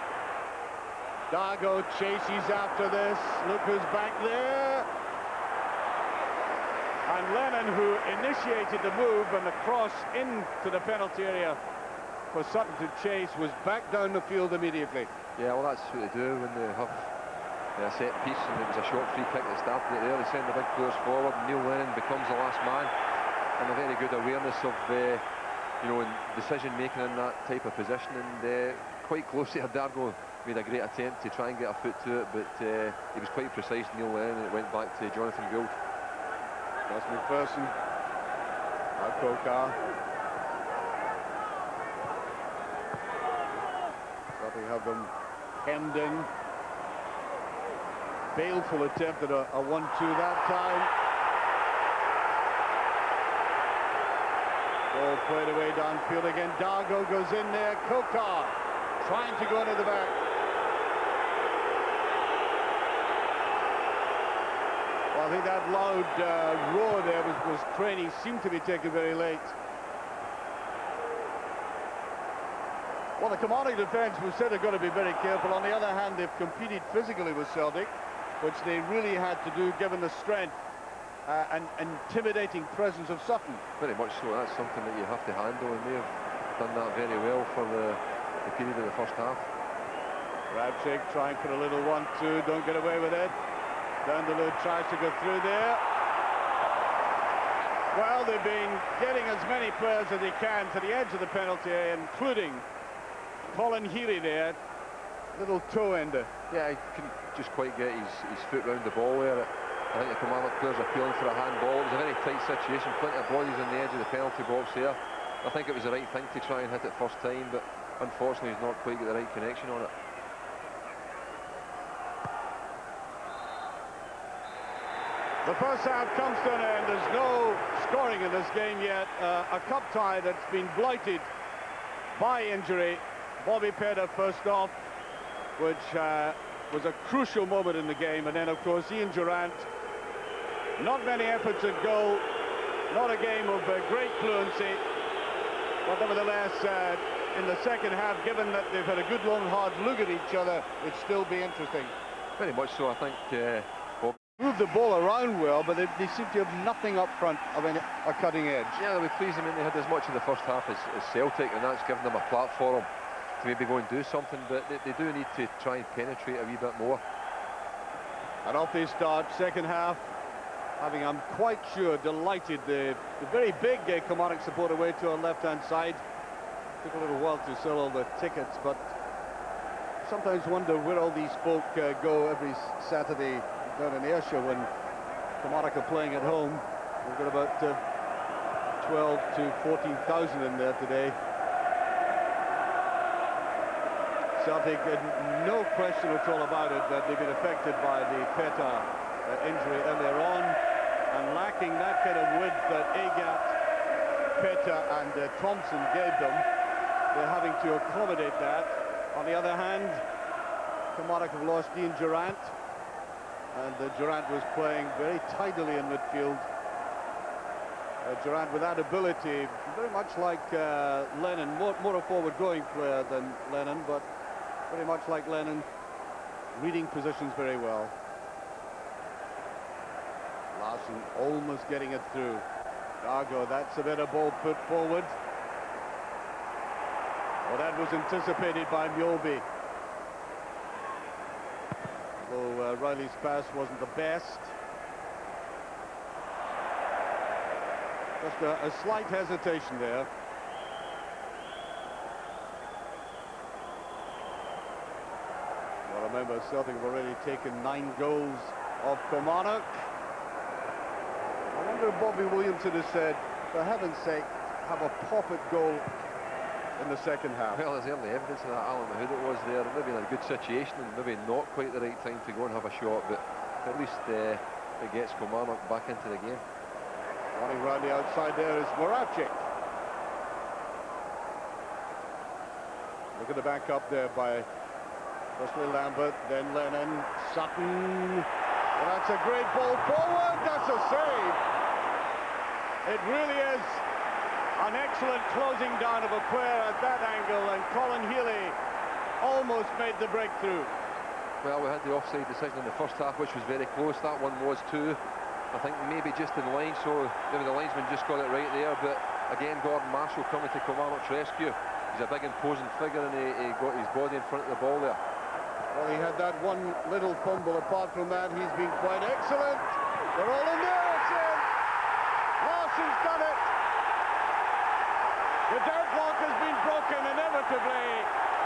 Dargo chases after this. Look who's back there. And Lennon, who initiated the move and the cross into the penalty area for Sutton to chase, was back down the field immediately. Yeah, well, that's what they do when they have a set piece, and it was a short free kick that started it there. They send the big players forward. Neil Lennon becomes the last man, and a very good awareness of you know, decision making in that type of position, and quite close to Dargo made a great attempt to try and get a foot to it, but he was quite precise, Neil Lennon, and it went back to Jonathan Gould. That's McPherson. Now Kokar. Probably have them hemmed in. Baleful attempt at a 1-2 that time. Ball played away downfield again. Dargo goes in there. Kokar trying to go into the back. Well, I think that loud roar there was Craney, seemed to be taken very late. Well, the Kilmarnock defence, we said, are going to be very careful. On the other hand, they've competed physically with Celtic, which they really had to do given the strength and intimidating presence of Sutton. Very much so. That's something that you have to handle, and they have done that very well for the period of the first half. Rabchik trying for a little 1-2, don't get away with it. Dandelou tries to go through there. Well, they've been getting as many players as they can to the edge of the penalty area, including Colin Healy there. Little toe ender. Yeah, he couldn't just quite get his foot round the ball there. I think the Kilmarnock players are appealing for a handball. It was a very tight situation, plenty of bodies on the edge of the penalty box there. I think it was the right thing to try and hit it first time, but unfortunately he's not quite got the right connection on it. The first half comes to an end. There's no scoring in this game yet. A cup tie that's been blighted by injury. Bobby Petta first off, which was a crucial moment in the game, and then of course Ian Durrant. Not many efforts at goal, not a game of great fluency, but nevertheless in the second half, given that they've had a good long hard look at each other, it'd still be interesting. Very much so. I think Moved the ball around well, but they seem to have nothing up front of a cutting edge. yeah, they were pleased. I mean, they had as much of the first half as Celtic, and that's given them a platform to maybe go and do something, but they do need to try and penetrate a wee bit more. And off they start, second half, having, I'm quite sure, delighted the very big Kilmarnock supporter away to our left-hand side. Took a little while to sell all the tickets, but sometimes wonder where all these folk go every Saturday down in Ayrshire when Kilmarnock are playing at home. We've got about 12 to 14,000 in there today. Celtic, no question at all about it that they've been affected by the Petta injury earlier on, and lacking that kind of width that Agat, Petta and Thompson gave them. They're having to accommodate that. On the other hand, Kilmarnock have lost Ian Durrant, and Durrant was playing very tidily in midfield. Durrant with that ability, very much like Lennon, more a forward-going player than Lennon, but very much like Lennon, reading positions very well. Larson almost getting it through. Dargo, that's a bit of ball put forward. Well, that was anticipated by Mjolby. Although Riley's pass wasn't the best. Just a slight hesitation there. Well, remember, Celtic have already taken 9 goals of Kilmarnock. I wonder if Bobby Williamson has said, for heaven's sake, have a pop at goal in the second half. Well, there's early evidence of that. Alan Mahood it was there, maybe in a good situation and maybe not quite the right time to go and have a shot, but at least it gets Kilmarnock back into the game. Running round the outside there is Moravcik. Look at the back up there by firstly Lambert, then Lennon, Sutton. Well, that's a great ball forward. That's a save. It really is an excellent closing down of a player at that angle, and Colin Healy almost made the breakthrough. Well, we had the offside decision in the first half, which was very close. That one was too. I think maybe just in line, so maybe the linesman just got it right there. But again, Gordon Marshall coming to Kilmarnock's rescue. He's a big imposing figure, and he got his body in front of the ball there. Well, he had that one little fumble. Apart from that, he's been quite excellent. They're all in there, it's in. Larson's done it. The deadlock has been broken inevitably.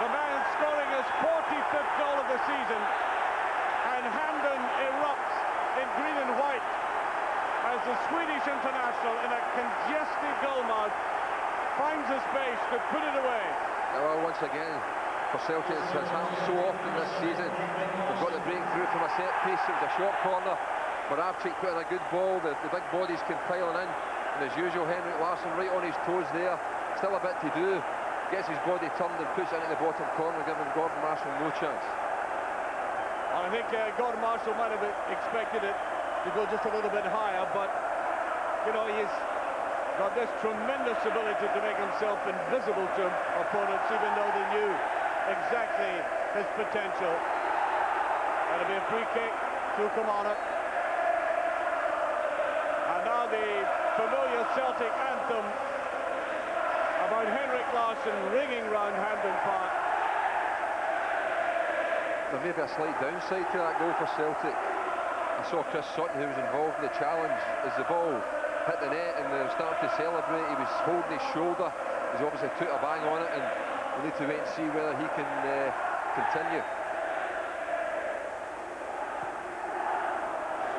The man scoring his 45th goal of the season. And Hamden erupts in green and white as the Swedish international, in a congested goalmouth, finds a space to put it away. Well, once again, for Celtic, it has happened so often this season. They've got the breakthrough from a set piece. It was a short corner. Moravcik put in a good ball. The big bodies came piling in. And as usual, Henrik Larsson right on his toes there. Still a bit to do. Gets his body turned and puts it into the bottom corner, giving Gordon Marshall no chance. I think Gordon Marshall might have expected it to go just a little bit higher, but, you know, he's got this tremendous ability to make himself invisible to opponents, even though they knew exactly his potential. That'll be a free kick to Kilmarnock. And now the familiar Celtic anthem, a about Henrik Larsson ringing round Hampden Park? There may be a slight downside to that goal for Celtic. I saw Chris Sutton, who was involved in the challenge, as the ball hit the net and they were starting to celebrate. He was holding his shoulder. He's obviously took a bang on it, and we need to wait and see whether he can continue.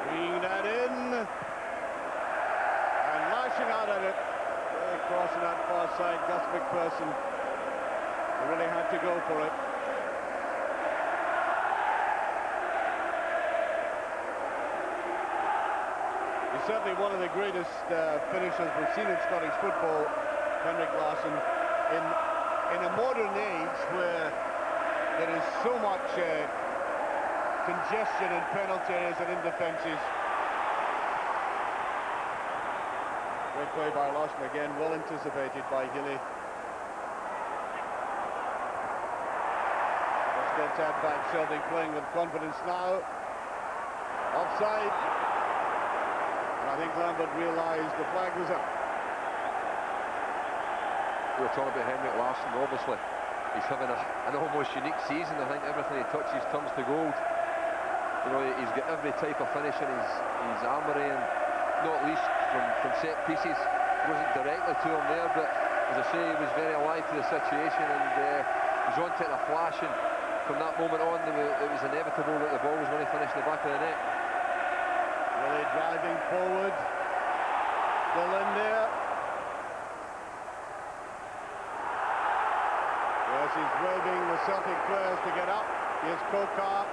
Swinging that in and lashing out at it. Crossing that far side, Gus McPherson. He really had to go for it. He's certainly one of the greatest finishers we've seen in Scottish football, Henrik Larsson, in a modern age where there is so much congestion in penalty areas and in defences. Great play by Larsson again, well anticipated by Healy. Let's get that back. Celtic playing with confidence now. Offside. And I think Lambert realised the flag was up. We were talking about Henrik Larsson, obviously. He's having an almost unique season. I think everything he touches turns to gold. You know, he's got every type of finish in his armoury, and not least from set pieces. It wasn't directly to him there, but as I say, he was very alive to the situation, and he was on to it in a flash, and from that moment on it was inevitable that the ball was going to finish in the back of the net. Really driving forward, still in there. Yes, he's waving the Celtic players to get up. Here's Kokar.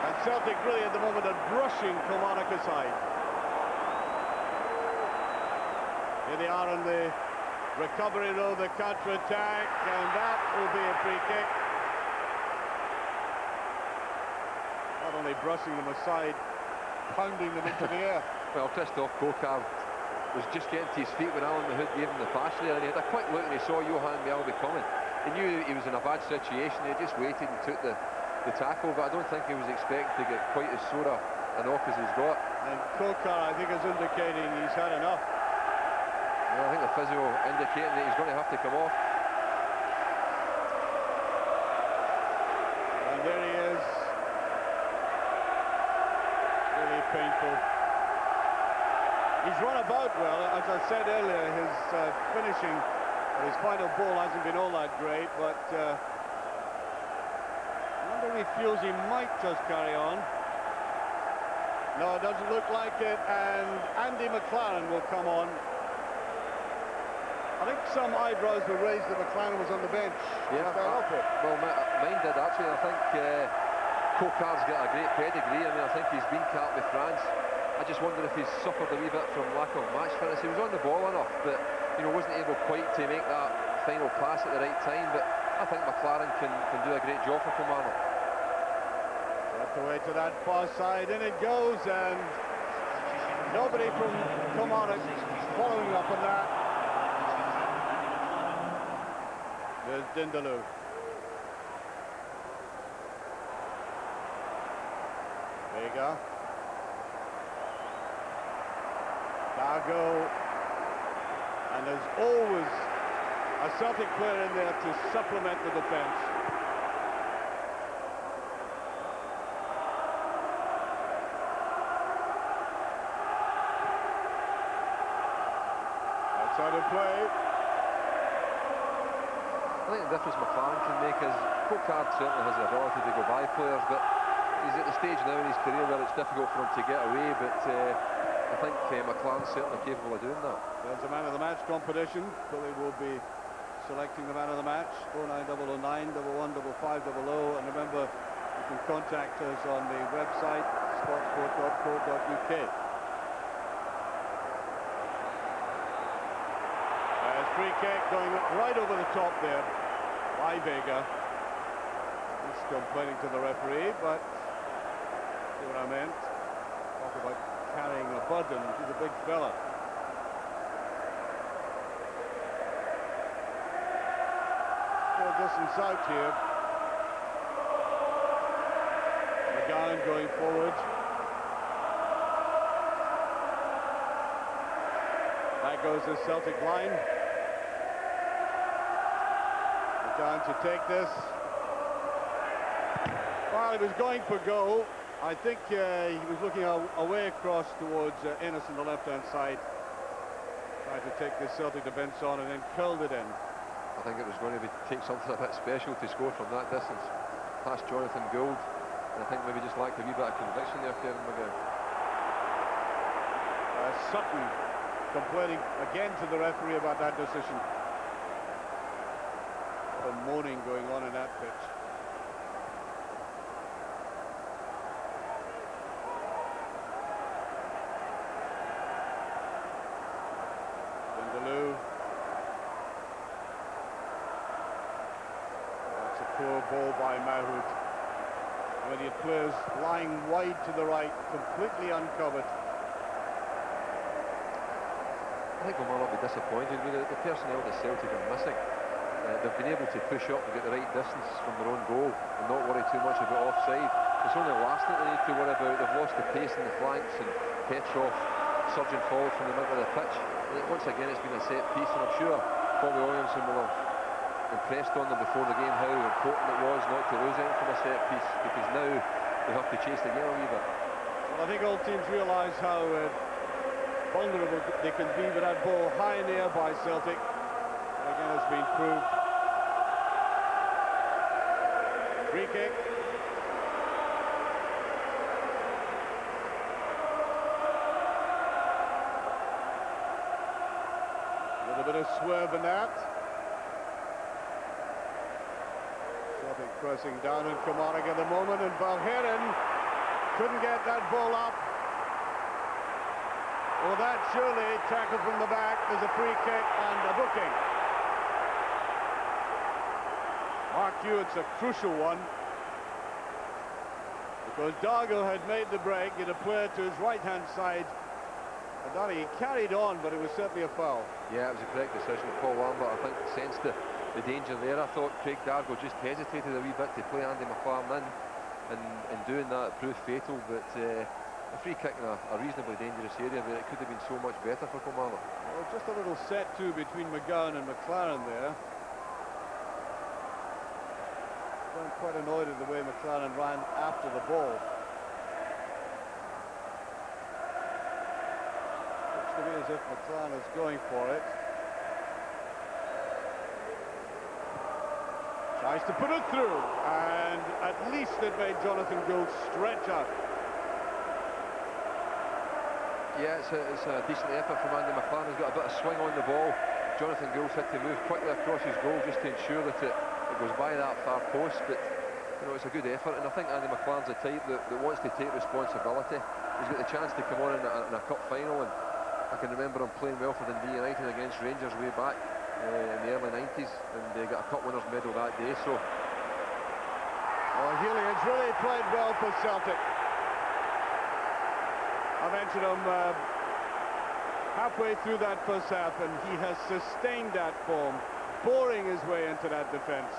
And Celtic really at the moment are brushing Kilmarnock aside. Here they are on the recovery row, the counter-attack, and that will be a free kick. Not only brushing them aside, pounding them into the air. Well, Christoph Kokar was just getting to his feet when Alan Mahood gave him the pass there, and he had a quick look and he saw Johan Mjällby coming. He knew he was in a bad situation. He just waited and took the tackle, but I don't think he was expecting to get quite as sore a knock as he's got. And Kokar, I think, is indicating he's had enough. Yeah, I think the physio indicating that he's going to have to come off. And there he is. Really painful. He's run about well. As I said earlier, his finishing, his final ball hasn't been all that great, but I wonder if he feels he might just carry on. No, it doesn't look like it, and Andy McLaren will come on. I think some eyebrows were raised that McLaren was on the bench. Yeah, well, mine did actually. I think Kokar's got a great pedigree. I mean, I think he's been capped with France. I just wonder if he's suffered a wee bit from lack of match fitness. He was on the ball enough, but you know, wasn't able quite to make that final pass at the right time. But I think McLaren can do a great job for Kilmarnock. Left away to that far side, in it goes, and nobody from Kilmarnock following up on that. There's Dindaloo. Vega. Dargo. And there's always a Celtic player in there to supplement the defence. That's how to play. I think the difference McLaren can make is Kokar certainly has the ability to go by players, but he's at the stage now in his career where it's difficult for him to get away, but I think McLaren's certainly capable of doing that. There's a man of the match competition. Billy will be selecting the man of the match. 09009 115500, and remember, you can contact us on the website sportsport.co.uk. Free kick going right over the top there by Vega. He's complaining to the referee, but see what I meant. Talk about carrying a burden. He's a big fella. Still distance out here. McGowan going forward. Back goes the Celtic line. Down to take this. Well, he was going for goal. I think he was looking away across towards Ennis on the left-hand side. Tried to take the Celtic defence on and then curled it in. I think it was going to take something a bit special to score from that distance. Past Jonathan Gould. And I think maybe just lacked a wee bit of conviction there, Kevin McGowan. Sutton complaining again to the referee about that decision. Moaning going on in that pitch. Vindaloo. That's a poor ball by Mahood. When he had players lying wide to the right, completely uncovered. I think Kilmarnock will be disappointed with the personnel that Celtic are missing. They've been able to push up and get the right distance from their own goal and not worry too much about offside. It's only last night they need to worry about. They've lost the pace in the flanks and Petrov surging forward from the middle of the pitch. And once again, it's been a set piece, and I'm sure Bobby Williamson will have impressed on them before the game how important it was not to lose anything from a set piece, because now they have to chase the game a wee bit. Well, I think all teams realise how vulnerable they can be with that ball high in the air by Celtic. Again, has been proved. Free kick. A little bit of swerve in that. Celtic pressing down on Kilmarnock at the moment, and Valheeren couldn't get that ball up. Well, that surely tackled from the back. There's a free kick and a booking. Mark Hewitt's a crucial one, because Dargo had made the break, he had a player to his right-hand side. And he carried on, but it was certainly a foul. Yeah, it was a correct decision. Paul Lambert, I think, sensed the danger there. I thought Craig Dargo just hesitated a wee bit to play Andy McLaren in, and in doing that it proved fatal. But a free kick in a reasonably dangerous area, but it could have been so much better for Kilmarnock. Well, just a little set too between McGowan and McLaren there. I'm quite annoyed at the way McLaren ran after the ball. Looks to me as if McLaren is going for it. Tries to put it through, and at least it made Jonathan Gould stretch out. Yeah, it's a decent effort from Andy McLaren. He's got a bit of swing on the ball. Jonathan Gould's had to move quickly across his goal just to ensure that it goes by that far post, but you know, it's a good effort, and I think Andy McLaren's the type that wants to take responsibility. He's got the chance to come on in a cup final, and I can remember him playing well for Dundee United against Rangers way back in the early 90s, and they got a cup winners medal that day. So Healy has really played well for Celtic. I mentioned him halfway through that first half, and he has sustained that form, boring his way into that defence,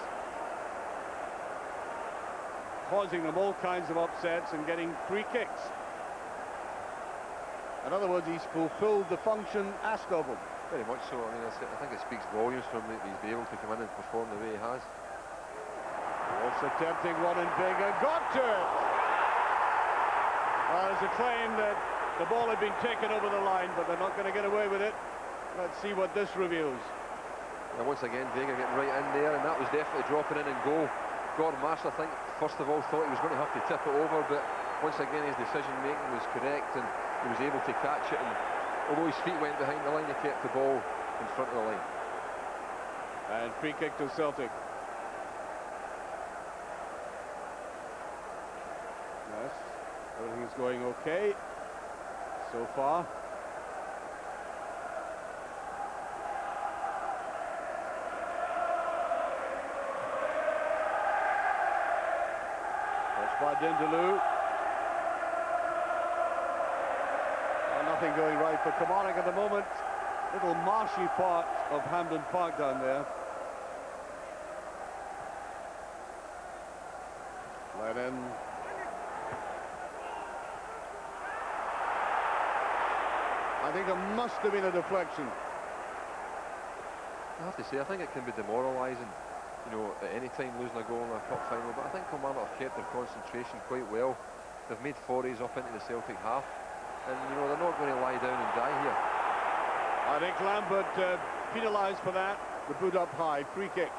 causing them all kinds of upsets and getting free kicks. In other words, he's fulfilled the function asked of him. very much so. I mean, I think it speaks volumes for him that he's been able to come in and perform the way he has. Also attempting one in big and got to it. There's a claim that the ball had been taken over the line, but they're not going to get away with it. Let's see what this reveals. And once again, Vega getting right in there, and that was definitely dropping in and goal. Gordon Marsh, I think, first of all, thought he was going to have to tip it over, but once again, his decision-making was correct, and he was able to catch it. And although his feet went behind the line, he kept the ball in front of the line. And free kick to Celtic. Yes, everything's going okay so far. That's by Vindaloo. Nothing going right for Kilmarnock at the moment. Little marshy part of Hampden Park down there. Let in. I think it must have been a deflection. I have to say, I think it can be demoralising, you know, at any time losing a goal in a cup final, but I think Kilmarnock have kept their concentration quite well. They've made forays up into the Celtic half, and, you know, they're not going to lie down and die here. I think Lambert penalised for that. The boot up high, free kick.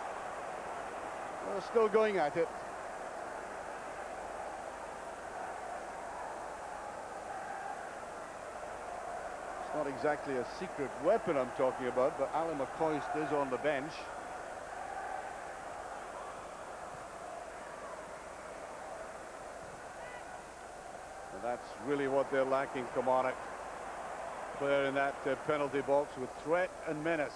Well, still going at it. It's not exactly a secret weapon I'm talking about, but Alan McCoist is on the bench. And that's really what they're lacking, Kilmarnock. Player in that penalty box with threat and menace.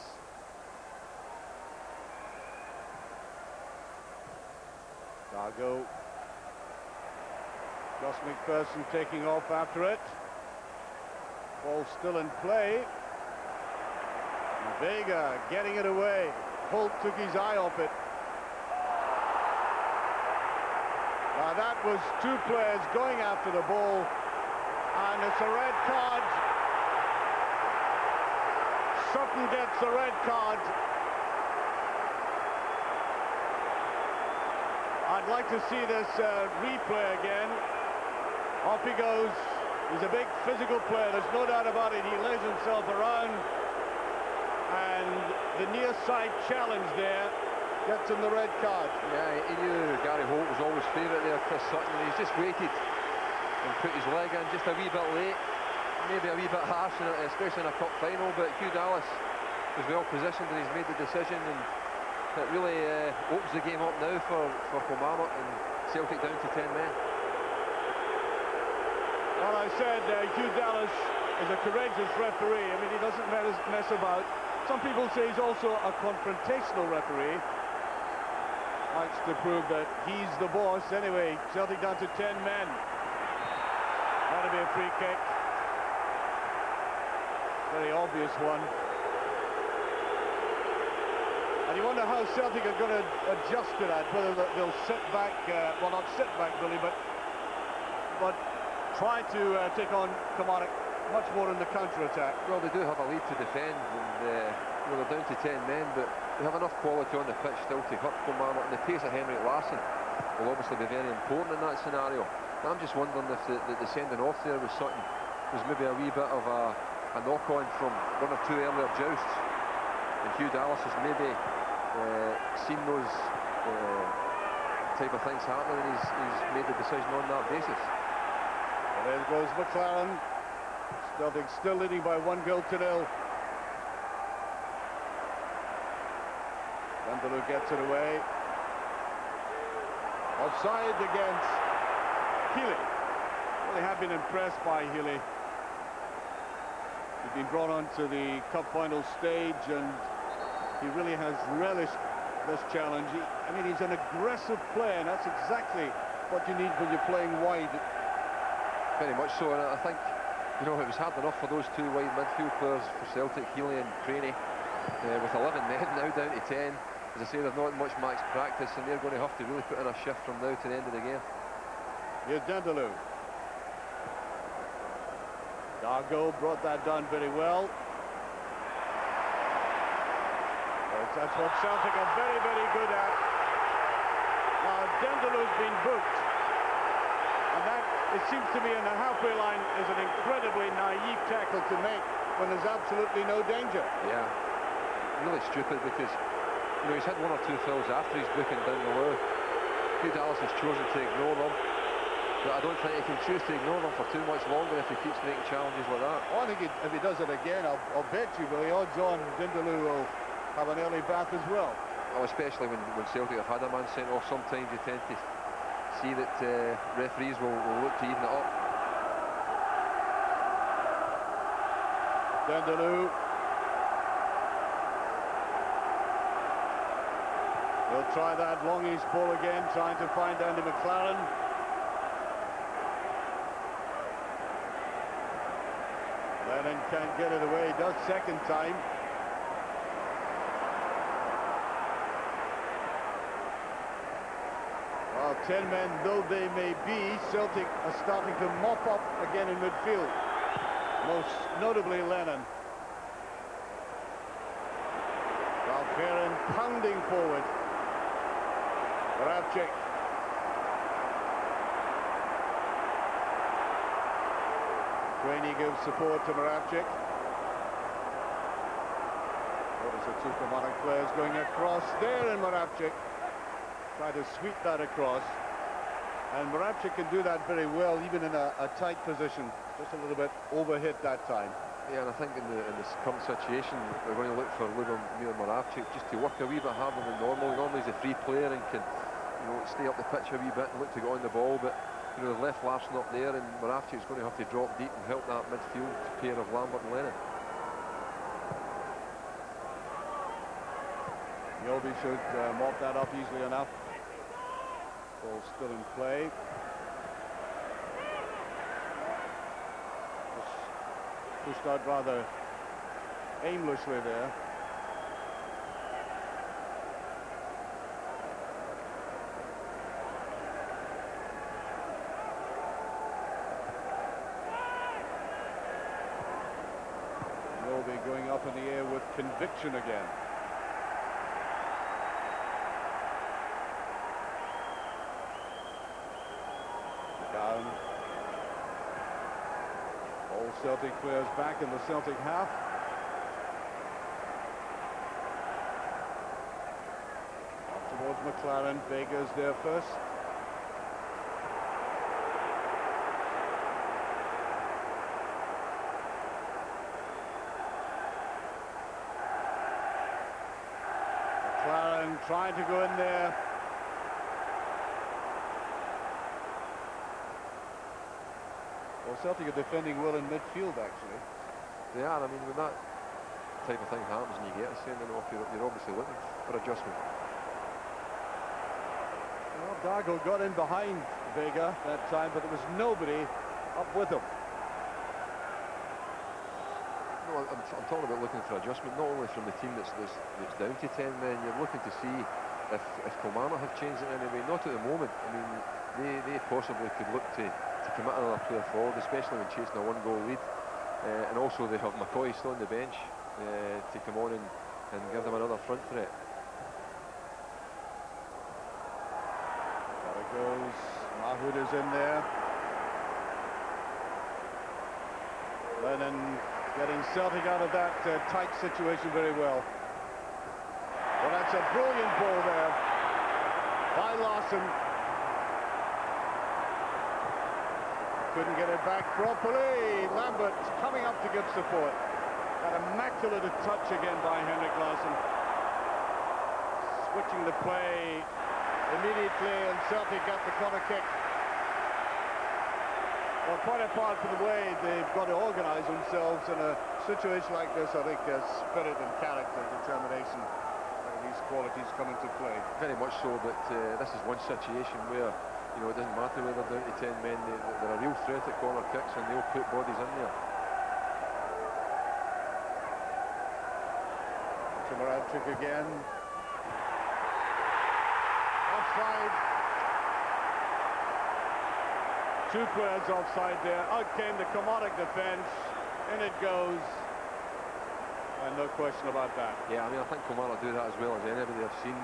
Dargo. Josh McPherson taking off after it. Ball still in play. Vega getting it away. Holt took his eye off it. Now that was two players going after the ball, and it's a red card. Sutton gets the red card. I'd like to see this replay again. Off he goes. He's a big physical player, there's no doubt about it. He lays himself around, and the near side challenge there gets him the red card. Yeah, he knew Gary Holt was always favourite there, Chris Sutton. He's just waited and put his leg in just a wee bit late. Maybe a wee bit harsh, especially in a cup final, but Hugh Dallas was well positioned and he's made the decision, and it really opens the game up now for Kilmarnock, and Celtic down to 10 men. Well, I said Hugh Dallas is a courageous referee. I mean, he doesn't mess about. Some people say he's also a confrontational referee. Likes to prove that he's the boss. Anyway, Celtic down to 10 men. That'll be a free kick. Very obvious one. And you wonder how Celtic are going to adjust to that, whether they'll sit back, well, not sit back really, but try to take on Kilmarnock much more in the counter-attack. Well, they do have a lead to defend, and you know, they're down to 10 men, but they have enough quality on the pitch still to hurt Kilmarnock, and the pace of Henrik Larsson will obviously be very important in that scenario. And I'm just wondering if the sending off there with Sutton was maybe a wee bit of a knock-on from one or two earlier jousts, and Hugh Dallas has maybe seen those type of things happening, and he's made the decision on that basis. Well, there goes McLaren. Celtic still leading by 1-0. Dundaloo gets it away. Offside against Healy. Really have been impressed by Healy. He's been brought onto the cup final stage, and he really has relished this challenge. I mean, he's an aggressive player, and that's exactly what you need when you're playing wide. Very much so, and I think, you know, it was hard enough for those two wide midfield players for Celtic, Healy and Craney, with 11 men now down to 10. As I say, they've not much match practice, and they're going to have to really put in a shift from now to the end of the game. Here's Dundaloo. Dargo brought that down very well. That's what Celtic are very, very good at. Now, Dundaloo's been booked, and that, it seems to me, in the halfway line is an incredibly naive tackle to make when there's absolutely no danger. Yeah, really stupid, because, you know, he's had one or two fouls after his booking down the low. Hugh Dallas has chosen to ignore them, but I don't think he can choose to ignore them for too much longer if he keeps making challenges like that. Oh, I think if he does it again, I'll bet you, Billy, odds on Dundaloo will have an early bath as well. Well, especially when Celtic have had a man sent off, sometimes you tend to see that referees will look to even it up. Dundaloo. He'll try that Longies ball again, trying to find Andy McLaren. Lennon can't get it away, he does second time. Well, 10 men though they may be, Celtic are starting to mop up again in midfield. Most notably Lennon. Well, Perrin pounding forward. Moravcik. Quainey gives support to Moravcik. Notice the two Kilmarnock players going across there, and Moravcik try to sweep that across. And Moravcik can do that very well, even in a tight position. Just a little bit overhit that time. Yeah, and I think in this current situation, they're going to look for Lubomir Moravcik just to work a wee bit harder than normal. Normally he's a free player and can, stay up the pitch a wee bit and look to get on the ball, but they've left Larsson up there, and Moravcik's going to have to drop deep and help that midfield pair of Lambert and Lennon. Yobi should mop that up easily enough. Ball still in play. Pushed out rather aimlessly there. Yobi going up in the air with conviction again. Down. All Celtic players back in the Celtic half. Up towards McLaren. Vega's there first. McLaren trying to go in there. Well, Celtic are defending well in midfield, actually. They are. I mean, when that type of thing happens and you get a sending off, you're obviously looking for adjustment. Well, Dargo got in behind Vega that time, but there was nobody up with him. No, I'm talking about looking for adjustment, not only from the team that's down to 10 men. You're looking to see if Kilmarnock have changed it in any way. Not at the moment. I mean, they possibly could look to commit another player forward, especially when chasing a one-goal lead. And also they have McCoy still on the bench to come on and give them another front threat. There it goes. Mahood is in there. Lennon getting Celtic out of that tight situation very well. Well, that's a brilliant ball there by Larsson. Couldn't get it back properly. Lambert coming up to give support. That immaculate touch again by Henrik Larsson. Switching the play immediately, and Celtic got the corner kick. Well, quite apart from the way they've got to organise themselves in a situation like this, I think spirit and character, determination, these qualities come into play. Very much so, but this is one situation where it doesn't matter whether they're down to 10 men, they're a real threat at corner kicks and they'll put bodies in there. To Moravcik again. Offside. Two players offside there. Out came the Kilmarnock defence. In it goes. And no question about that. Yeah, I mean, I think Kilmarnock do that as well as anybody. I've seen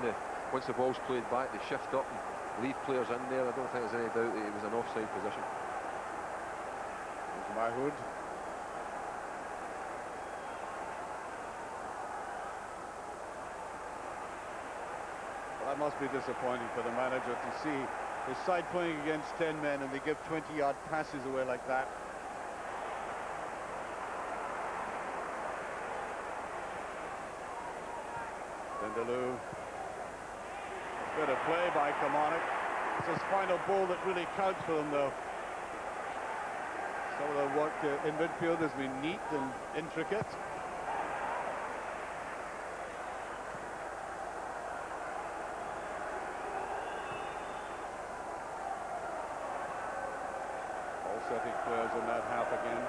once the ball's played back, they shift up and leave players in there. I don't think there's any doubt that it was an offside position. There's Mahood. Well, that must be disappointing for the manager to see his side playing against 10 men and they give 20-yard passes away like that. Vindaloo. Bit of play by Kilmarnock. It's his final ball that really counts for them, though. Some of the work in midfield has been neat and intricate. All Celtic players in that half again.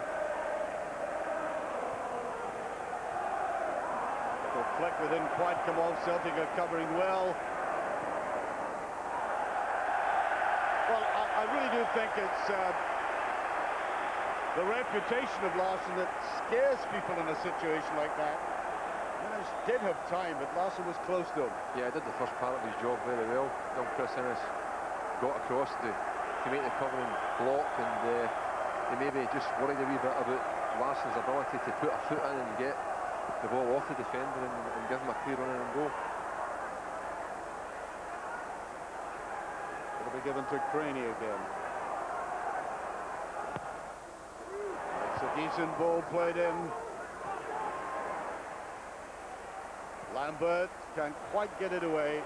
The flick that didn't quite come off. Celtic are covering well. Well, I really do think it's the reputation of Larsson that scares people in a situation like that. Did have time, but Larson was close to him. Yeah, did the first part of his job very well. Young Chris Innes got across to make the covering block, and he maybe just worried a wee bit about Larson's ability to put a foot in and get the ball off the defender and give him a clear run and go. It'll be given to Craney again. It's a decent ball played in. Lambert can't quite get it away.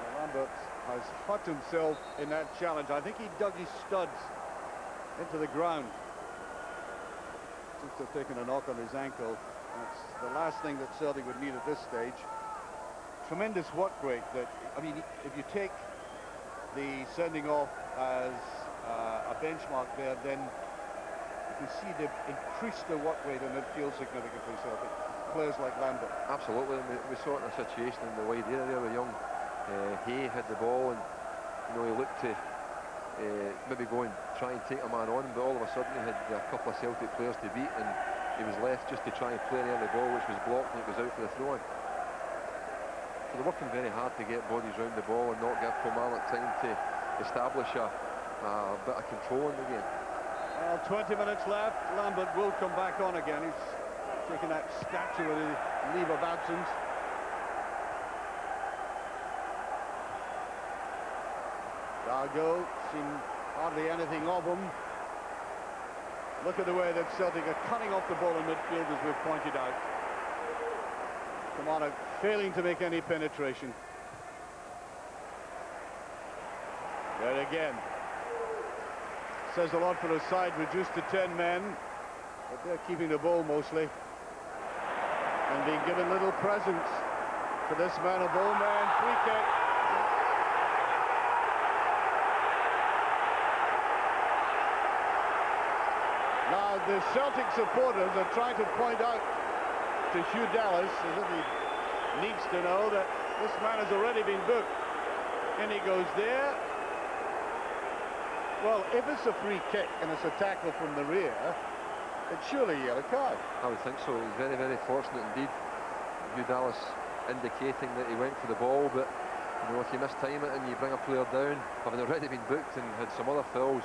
Well, Lambert has hurt himself in that challenge. I think he dug his studs into the ground. Seems to have taken a knock on his ankle. That's the last thing that Celtic would need at this stage. Tremendous work rate. That, I mean, if you take the sending off as a benchmark there, then you can see they've increased their work rate in midfield significantly, Celtic. Players like Lambert. Absolutely, and we saw it in a situation in the wide area where young Hay had the ball, and he looked to maybe go and try and take a man on, but all of a sudden he had a couple of Celtic players to beat, and he was left just to try and play an early ball, which was blocked, and it was out for the throw-in. So they're working very hard to get bodies round the ball and not give Kilmarnock time to establish a bit of control in the game. Well, 20 minutes left. Lambert will come back on again. He's taking that statutory leave of absence. Dargo, seen hardly anything of him. Look at the way that Celtic are cutting off the ball in midfield, as we've pointed out. Kilmarnock failing to make any penetration. There again. Says a lot for a side reduced to 10 men, but they're keeping the ball mostly and being given little presence to this man of all man. Free kick. Now the Celtic supporters are trying to point out to Hugh Dallas, as if he needs to know, that this man has already been booked. And he goes there. Well, if it's a free kick and it's a tackle from the rear, it's surely a yellow card. I would think so. He's very, very fortunate indeed. Hugh Dallas indicating that he went for the ball, but if you mistime it and you bring a player down, having already been booked and had some other fouls,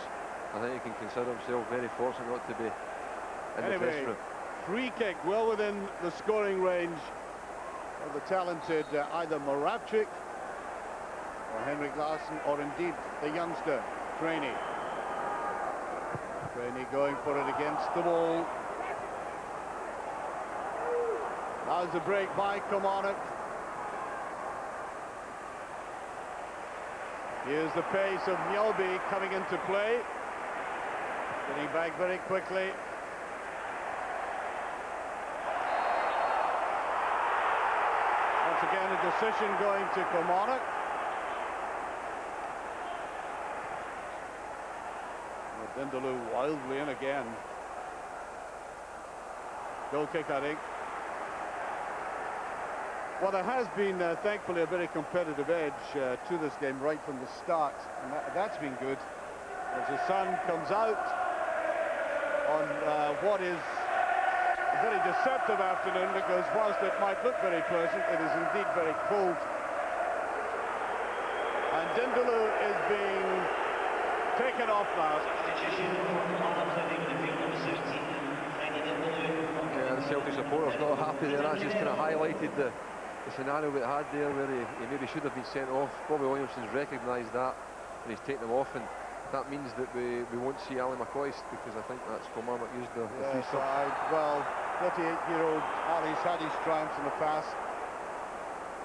I think he can consider himself very fortunate not to be in the dressing room. Free kick well within the scoring range of the talented either Moravchik or Henrik Larsson, or indeed the youngster Craney. Craney going for it against the wall. Now's the break by Kilmarnock. Here's the pace of Mjolby coming into play. Getting back very quickly. Once again, a decision going to Kilmarnock. Dindaloo wildly in again. Goal kick, I think. Well, there has been, thankfully, a very competitive edge to this game right from the start, and that's been good. As the sun comes out on what is a very deceptive afternoon, because whilst it might look very pleasant, it is indeed very cold. And Dindaloo is being taken off now. Yeah, the Celtic supporters not happy there. That's just kind of highlighted the scenario we had there, where he maybe should have been sent off. Bobby Williamson's recognised that, and he's taken him off, and that means that we won't see Ali McCoist, because I think that's Kilmarnock used the yes, well, 38-year-old Ali's had his triumphs in the past.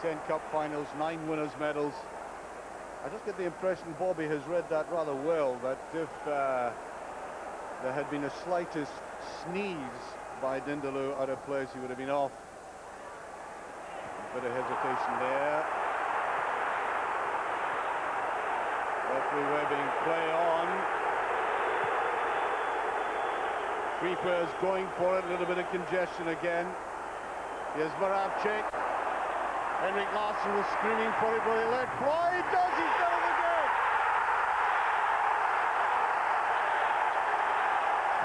10 cup finals, 9 winners' medals. I just get the impression Bobby has read that rather well, that if there had been the slightest sneeze by Dindaloo out of place, he would have been off. A bit of hesitation there. Referee Webbing, play on. 3 players going for it, a little bit of congestion again. Here's Moravchik. Henrik Larsson was screaming for it, but he let fly. He does, he's done it again!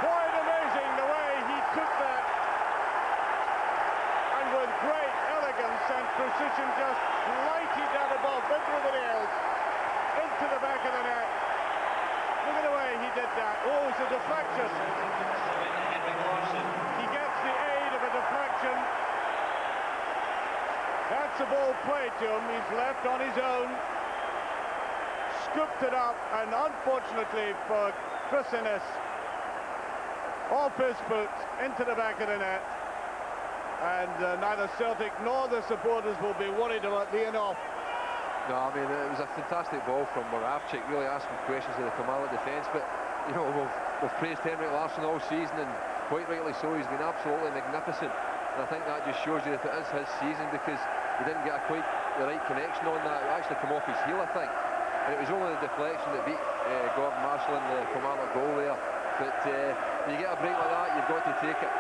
Quite amazing the way deflection just lighted down the ball, went through the nails, into the back of the net. Look at the way he did that. Oh, it's a deflection. He gets the aid of a deflection. That's a ball played to him. He's left on his own. Scooped it up, and unfortunately for Chris Innes, off his boot into the back of the net. And neither Celtic nor the supporters will be worried about being off. No, I mean, it was a fantastic ball from Moravcik, really asking questions of the Kilmarnock defence, but, you know, we've praised Henrik Larsson all season, and quite rightly so. He's been absolutely magnificent, and I think that just shows you that it is his season, because he didn't get quite the right connection on that. It actually come off his heel, I think, and it was only the deflection that beat Gordon Marshall in the Kilmarnock goal there. But when you get a break like that, you've got to take it.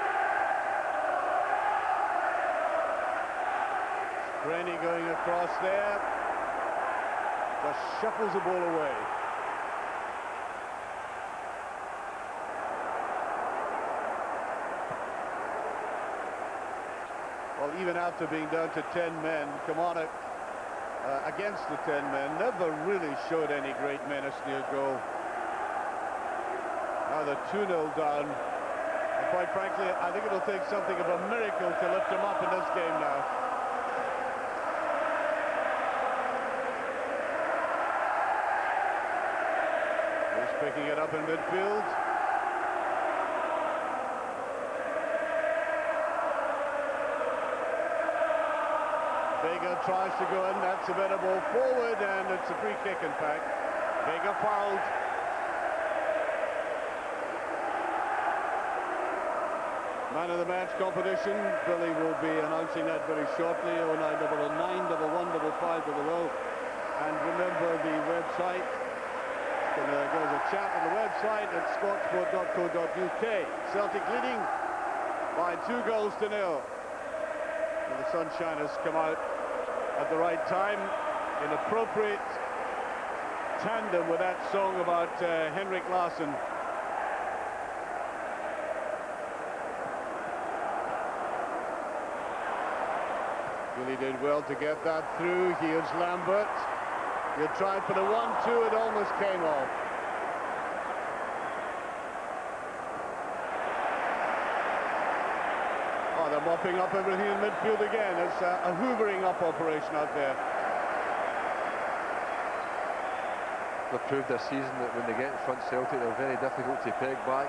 Rennie going across there, just shuffles the ball away. Well, even after being down to 10 men, Kilmarnock against the 10 men never really showed any great menace near goal. Now they're 2-0 down, and quite frankly, I think it'll take something of a miracle to lift them up in this game now. He's picking it up in midfield. Vega tries to go in, that's a better ball forward, and it's a free kick in fact. Vega fouled. Man of the match competition. Billy will be announcing that very shortly. 09009 115500. And remember the website. Give us a chat on the website at sportsport.co.uk. Celtic leading by 2-0. And the sunshine has come out at the right time, in appropriate tandem with that song about Henrik Larsson. Really did well to get that through. Here's Lambert. He tried for the 1-2, it almost came off. Oh, they're mopping up everything in midfield again. It's a hoovering up operation out there. They've proved this season that when they get in front, Celtic, they're very difficult to peg back.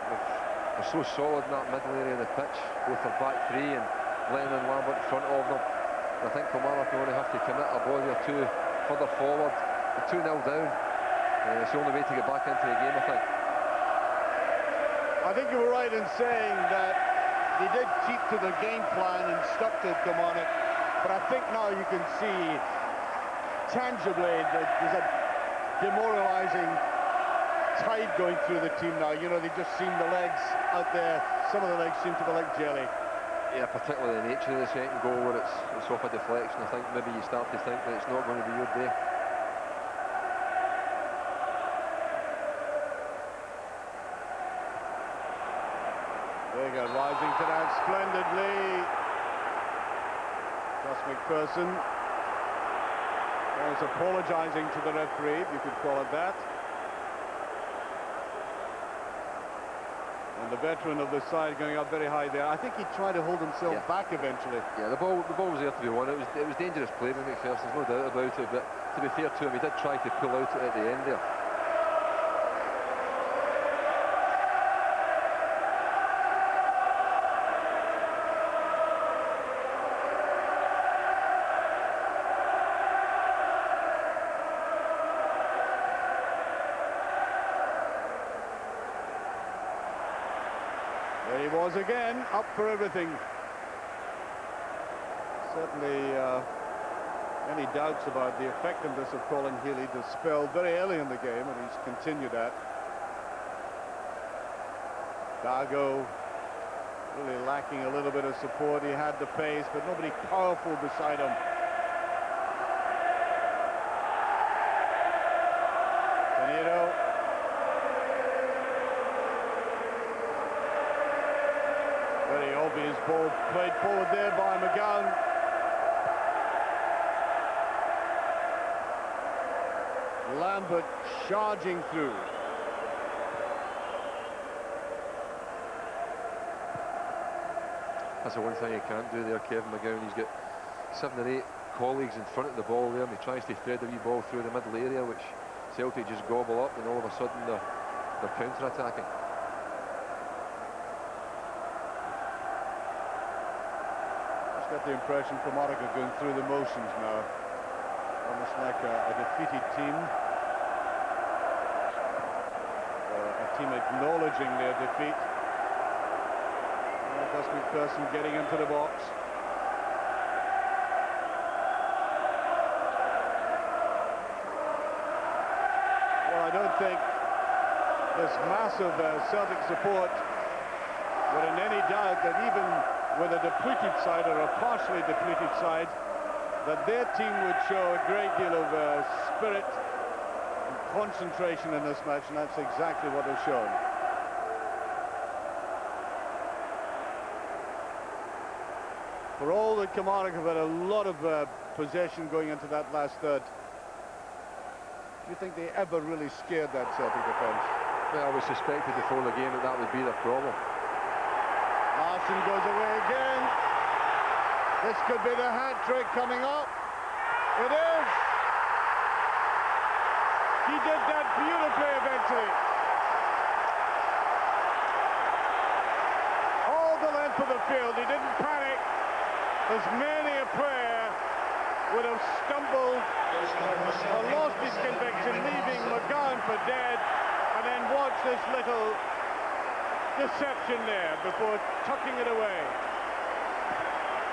They're so solid in that middle area of the pitch, both their back three and Lennon and Lambert in front of them. I think Kilmarnock are going to have to commit a body or two further forward. They're 2-0 down. It's the only way to get back into the game, I think. I think you were right in saying that they did keep to the game plan and stuck to Kilmarnock, but I think now you can see tangibly that there's a demoralizing tide going through the team now. You know, they just seem the legs out there, some of the legs seem to be like jelly. Yeah, particularly the nature of the second goal where it's off a deflection. I think maybe you start to think that it's not going to be your day. Vega rising to that splendidly. Josh McPherson was apologising to the referee, if you could call it that. And the veteran of the side going up very high there. I think he tried to hold himself back eventually. Yeah, the ball was there to be won. It was dangerous play by McPherson, there's no doubt about it. But to be fair to him, he did try to pull out at the end there. There he was again, up for everything. Certainly any doubts about the effectiveness of Colin Healy dispelled very early in the game, and he's continued that. Dago really lacking a little bit of support. He had the pace, but nobody powerful beside him. Canedo. Very obvious ball played forward there by McGowan. Lambert charging through. That's the one thing he can't do there, Kevin McGowan. He's got 7 or 8 colleagues in front of the ball there, and he tries to thread the wee ball through the middle area, which Celtic just gobble up, and all of a sudden they're counter-attacking. Just got the impression Kilmarnock are going through the motions now, almost like a defeated team, a team acknowledging their defeat. Gus McPherson getting into the box. Well, I don't think this massive Celtic support were in any doubt that even with a depleted side or a partially depleted side, that their team would show a great deal of spirit and concentration in this match, and that's exactly what they've shown. For all that Kilmarnock have had a lot of possession going into that last third, do you think they ever really scared that Celtic defence? Well, I was suspected before the game that would be their problem. Larson goes away again. This could be the hat-trick coming up. It is! He did that beautifully eventually. All the length of the field, he didn't panic. As many a player would have stumbled or lost his conviction, leaving McGowan for dead, and then watch this little deception there before tucking it away.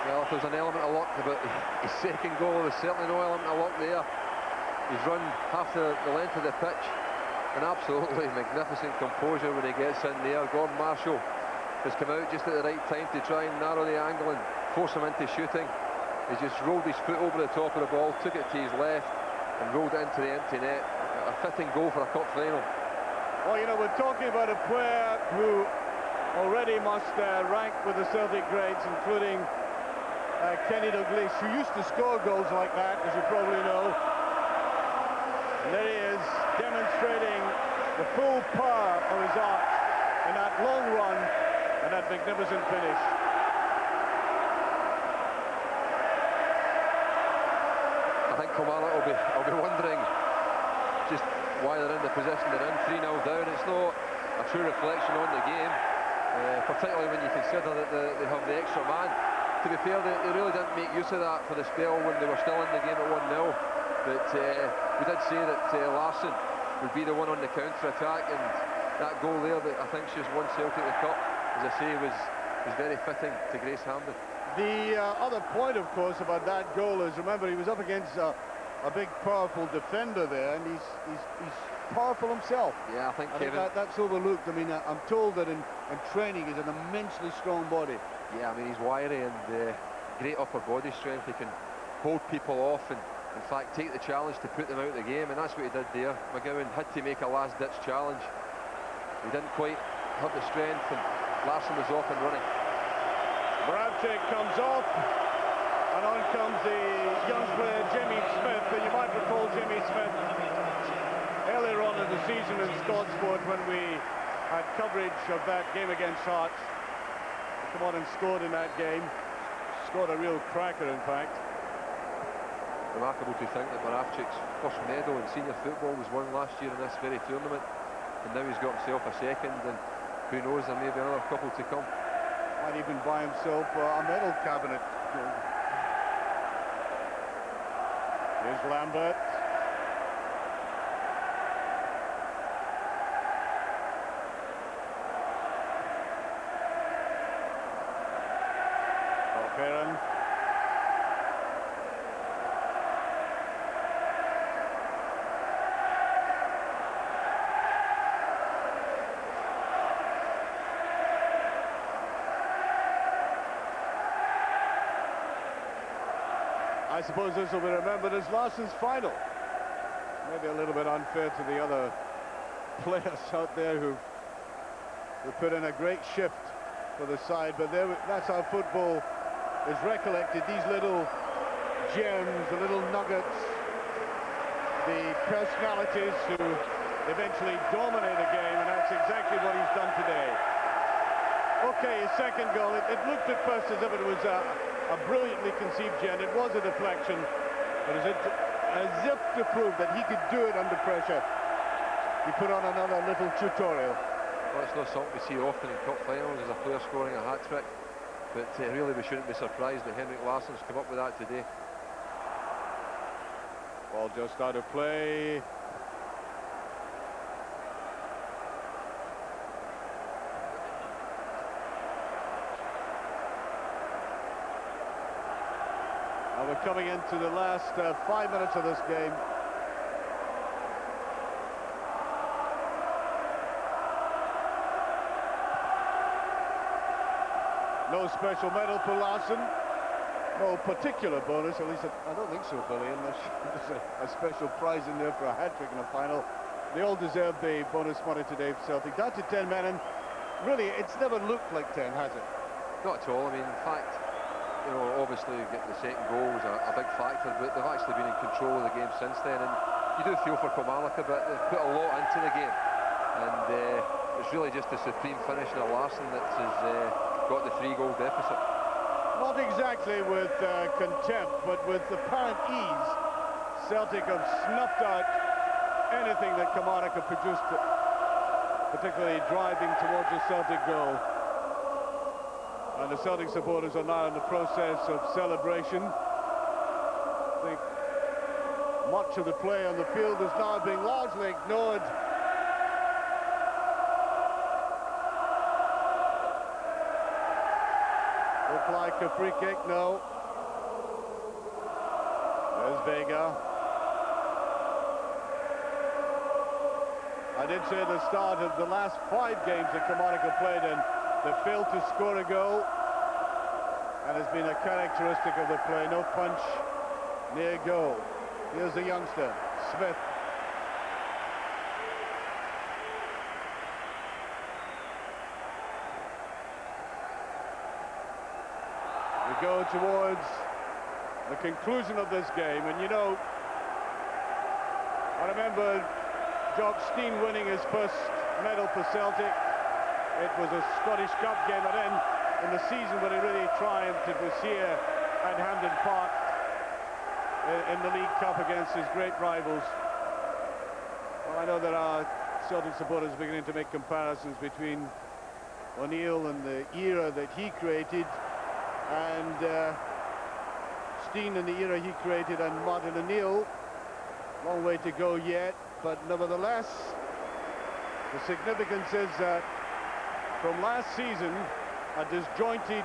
Well, if there's an element of luck about his second goal, there's certainly no element of luck there. He's run half the length of the pitch, an absolutely magnificent composure when he gets in there. Gordon Marshall has come out just at the right time to try and narrow the angle and force him into shooting. He just rolled his foot over the top of the ball, took it to his left and rolled it into the empty net. A fitting goal for a cup final. Well, you know, we're talking about a player who already must rank with the Celtic greats, including Kenny Dalglish, who used to score goals like that, as you probably know. And there he is, demonstrating the full power of his arch in that long run and that magnificent finish. I think Kilmarnock will be wondering just why they're in the position they're in, 3-0 down. It's not a true reflection on the game, particularly when you consider that they have the extra man. To be fair, they really didn't make use of that for the spell when they were still in the game at 1-0. But we did say that Larson would be the one on the counter-attack, and that goal there that I think just won Celtic the cup, as I say, was very fitting to Grace Hampden. The other point, of course, about that goal is, remember, he was up against a big, powerful defender there, and he's powerful himself. Yeah, I think that's overlooked. I mean, I'm told that in training he's an immensely strong body. Yeah, I mean, he's wiry and great upper body strength. He can hold people off and, in fact, take the challenge to put them out of the game, and that's what he did there. McGowan had to make a last-ditch challenge. He didn't quite have the strength, and Larson was off and running. Moravcik comes off, and on comes the young player Jimmy Smith. And you might recall Jimmy Smith earlier on in the season in Scott Sport when we had coverage of that game against Hearts. He came on and scored in that game. Scored a real cracker, in fact. Remarkable to think that Moravcik's first medal in senior football was won last year in this very tournament, and now he's got himself a second, and who knows, there may be another couple to come. Might even buy himself a medal cabinet. Here's Lambert. Perrin. I suppose this will be remembered as Larson's final. Maybe a little bit unfair to the other players out there who put in a great shift for the side, but that's how football is recollected. These little gems, the little nuggets, the personalities who eventually dominate a game, and that's exactly what he's done today. Okay, his second goal, it looked at first as if it was a brilliantly conceived gen. It was a deflection, but as if to prove that he could do it under pressure, he put on another little tutorial. Well, it's not something we see often in cup finals, as a player scoring a hat-trick, but really we shouldn't be surprised that Henrik Larsson's come up with that today. Ball just out of play. Now we're coming into the last 5 minutes of this game. No special medal for Larsson. No particular bonus, at least I don't think so, Billy, unless there's a special prize in there for a hat-trick in a final. They all deserve the bonus money today for Celtic. Down to 10 men, and really, it's never looked like 10, has it? Not at all. I mean, in fact, you know, obviously getting the second goal was a big factor, but they've actually been in control of the game since then, and you do feel for Kilmarnock a bit. They've put a lot into the game, and it's really just the supreme finish of Larsson that has got the 3-goal deficit. Not exactly with contempt, but with apparent ease. Celtic have snuffed out anything that Kilmarnock have produced, particularly driving towards a Celtic goal. And the Celtic supporters are now in the process of celebration. I think much of the play on the field is now being largely ignored. Looked like a free kick, no. There's Vega. I did say at the start of the last 5 games that Kilmarnock have played in, they failed to score a goal, and has been a characteristic of the play. No punch near goal. Here's the youngster, Smith. We go towards the conclusion of this game, and you know, I remember Jock Stein winning his first medal for Celtic. It was a Scottish Cup game, and then in the season when he really triumphed, it was here at Hampden Park in the League Cup against his great rivals. Well, I know there are Celtic supporters beginning to make comparisons between O'Neill and the era that he created, and Stein and the era he created, and Martin O'Neill. Long way to go yet, but nevertheless, the significance is that from last season, a disjointed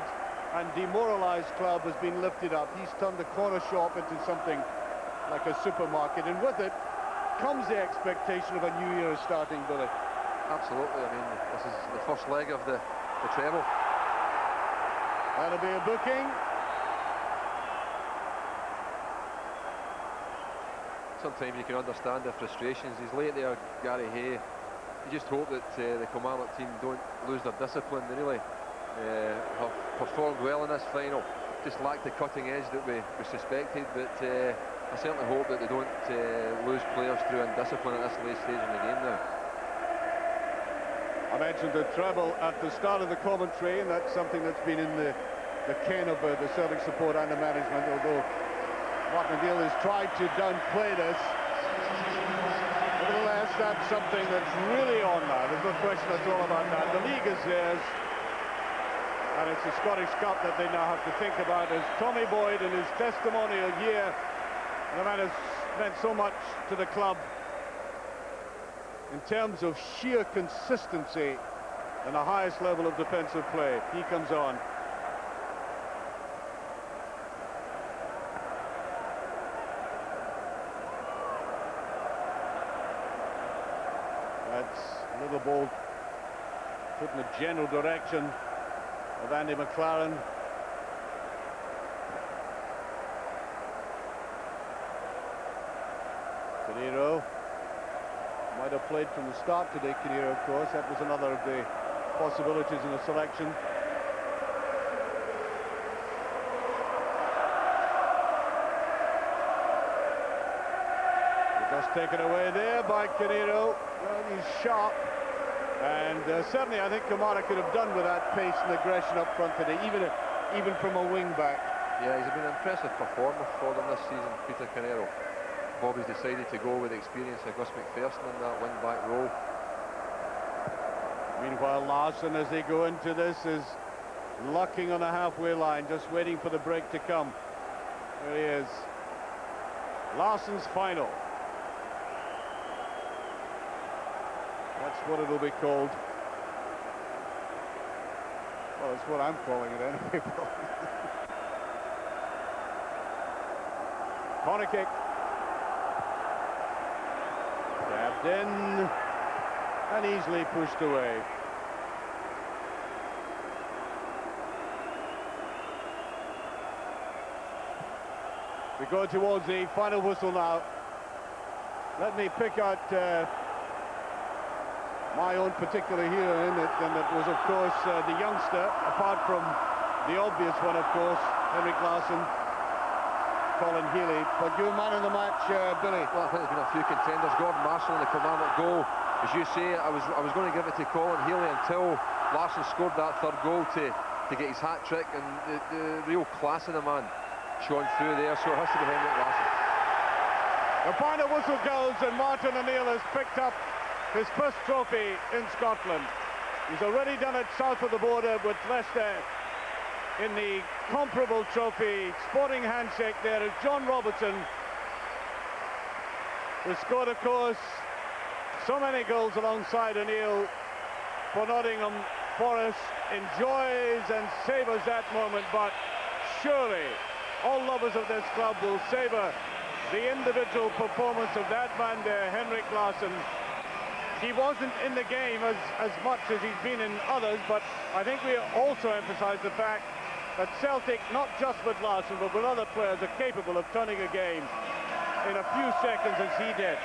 and demoralized club has been lifted up. He's turned the corner shop into something like a supermarket, and with it comes the expectation of a new era starting, Billy. Absolutely. I mean, this is the first leg of the treble. That'll be a booking. Sometimes you can understand the frustrations. He's late there, Gary Hay. You just hope that the Kilmarnock team don't lose their discipline. They really have performed well in this final. Just lacked the cutting edge that we suspected, but I certainly hope that they don't lose players through indiscipline at this late stage in the game now. I mentioned the treble at the start of the commentary, and that's something that's been in the ken of the Celtic support and the management, although Martin O'Neill has tried to downplay this. Nevertheless, that's something that's really on now. There's no question at all about that. The league is theirs, and it's the Scottish Cup that they now have to think about. As Tommy Boyd, in his testimonial year, the man has meant so much to the club in terms of sheer consistency and the highest level of defensive play. He comes on. That's a little ball put in the general direction of Andy McLaren. Canero might have played from the start today, Canero, of course. That was another of the possibilities in the selection. Just taken away there by Canero. Well, he's sharp. And certainly I think Kilmarnock could have done with that pace and aggression up front today, even from a wing back. Yeah, he's been an impressive performer for them this season, Peter Canero. Bobby's decided to go with the experience of Gus McPherson in that wing back role. Meanwhile, Larsson, as they go into this, is locking on the halfway line, just waiting for the break to come. There he is. Larsson's final. That's what it'll be called. Well, that's what I'm calling it anyway. Corner kick. Jabbed in and easily pushed away. We go towards the final whistle now. Let me pick out my own particular hero in it, and it was, of course, the youngster, apart from the obvious one, of course, Henrik Larsson, Colin Healy. But you're man of the match, Billy. Well, I think there's been a few contenders. Gordon Marshall in the Kilmarnock goal. As you say, I was going to give it to Colin Healy until Larsson scored that third goal to get his hat-trick, and the real class of the man shone through there, so it has to be Henrik Larsson. The final whistle goes, and Martin O'Neill has picked up his first trophy in Scotland. He's already done it south of the border with Leicester in the comparable trophy. Sporting handshake there is John Robertson, who scored, of course, so many goals alongside O'Neill for Nottingham Forest. Enjoys and savours that moment, but surely all lovers of this club will savour the individual performance of that man there, Henrik Larsson. He wasn't in the game as much as he's been in others, but I think we also emphasise the fact that Celtic, not just with Larsson, but with other players, are capable of turning a game in a few seconds, as he did.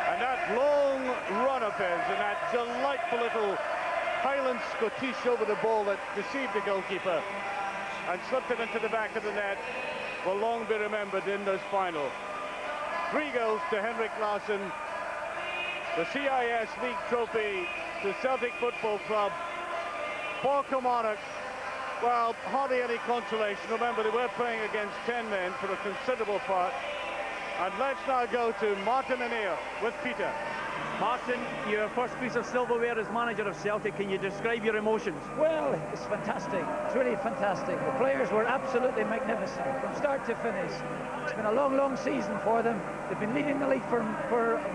And that long run of his, and that delightful little Highland Scottish over the ball that deceived the goalkeeper and slipped it into the back of the net, will long be remembered in this final. 3 goals to Henrik Larsson. The CIS League trophy to Celtic Football Club. For Kilmarnock, well, hardly any consolation. Remember, they were playing against 10 men for a considerable part. And let's now go to Martin O'Neill with Peter. Martin, your first piece of silverware as manager of Celtic. Can you describe your emotions? Well, it's fantastic. It's really fantastic. The players were absolutely magnificent from start to finish. It's been a long, long season for them. They've been leading the league for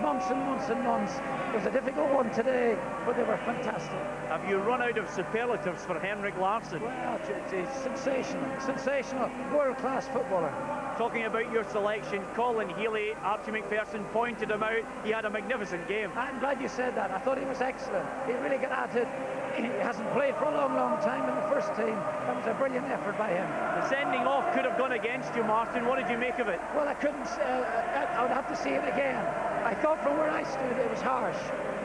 months and months and months. It was a difficult one today, but they were fantastic. Have you run out of superlatives for Henrik Larsson? Well, it's sensational. Sensational. World-class footballer. Talking about your selection, Colin Healy, Archie McPherson pointed him out. He had a magnificent game. I'm glad you said that. I thought he was excellent. He really got at it. He hasn't played for a long, long time in the first team. That was a brilliant effort by him. The sending off could have gone against you, Martin. What did you make of it? Well, I couldn't. I would have to see it again. I thought from where I stood it was harsh.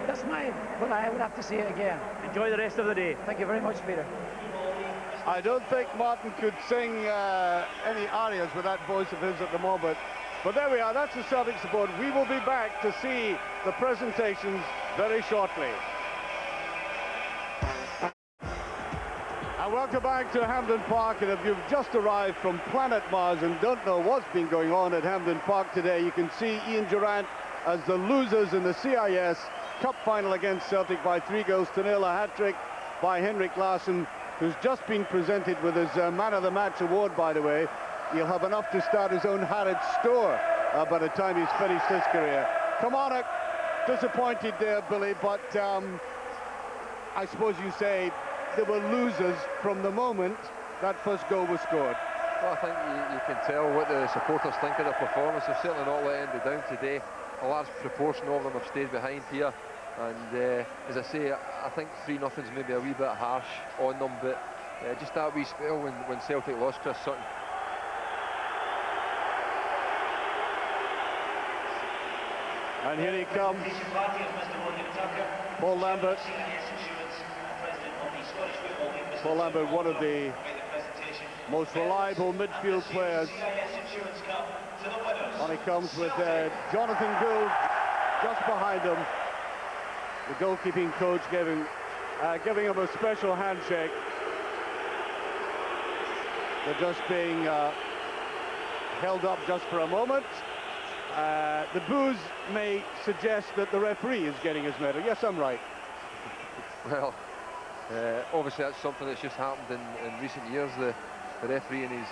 That's but I would have to see it again. Enjoy the rest of the day. Thank you very much, Peter. I don't think Martin could sing any arias with that voice of his at the moment. But there we are, that's the Celtic support. We will be back to see the presentations very shortly. And welcome back to Hampden Park. And if you've just arrived from planet Mars and don't know what's been going on at Hampden Park today, you can see Ian Durrant as the losers in the CIS Cup final against Celtic by 3 goals to 0. A hat-trick by Henrik Larsson, who's just been presented with his Man of the Match award, by the way. He'll have enough to start his own Harrods store by the time he's finished his career. Kilmarnock disappointed there, Billy, but I suppose you say they were losers from the moment that first goal was scored. Well, I think you can tell what the supporters think of their performance. They've certainly not let anybody down today. A large proportion of them have stayed behind here. And as I say, I think 3-0's maybe a wee bit harsh on them, but just that wee spell when Celtic lost Chris Sutton. And here he comes, Paul Lambert. Paul Lambert, one of the most reliable midfield players on he comes with Jonathan Gould just behind him. The goalkeeping coach giving him a special handshake. They're just being held up just for a moment. The boos may suggest that the referee is getting his medal. Yes, I'm right. Well, obviously that's something that's just happened in recent years. The referee and his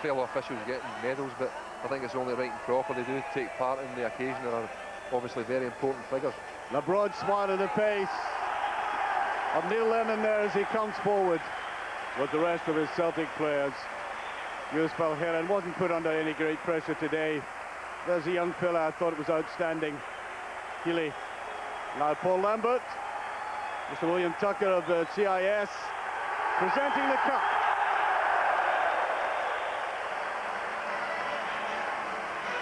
fellow officials getting medals, but I think it's only right and proper. They do take part in the occasion and are obviously very important figures. A broad smile on the face of Neil Lennon there as he comes forward with the rest of his Celtic players. Jus Belherin wasn't put under any great pressure today. There's a young fella, I thought it was outstanding. Healy. Now Paul Lambert, Mr. William Tucker of the CIS, presenting the cup.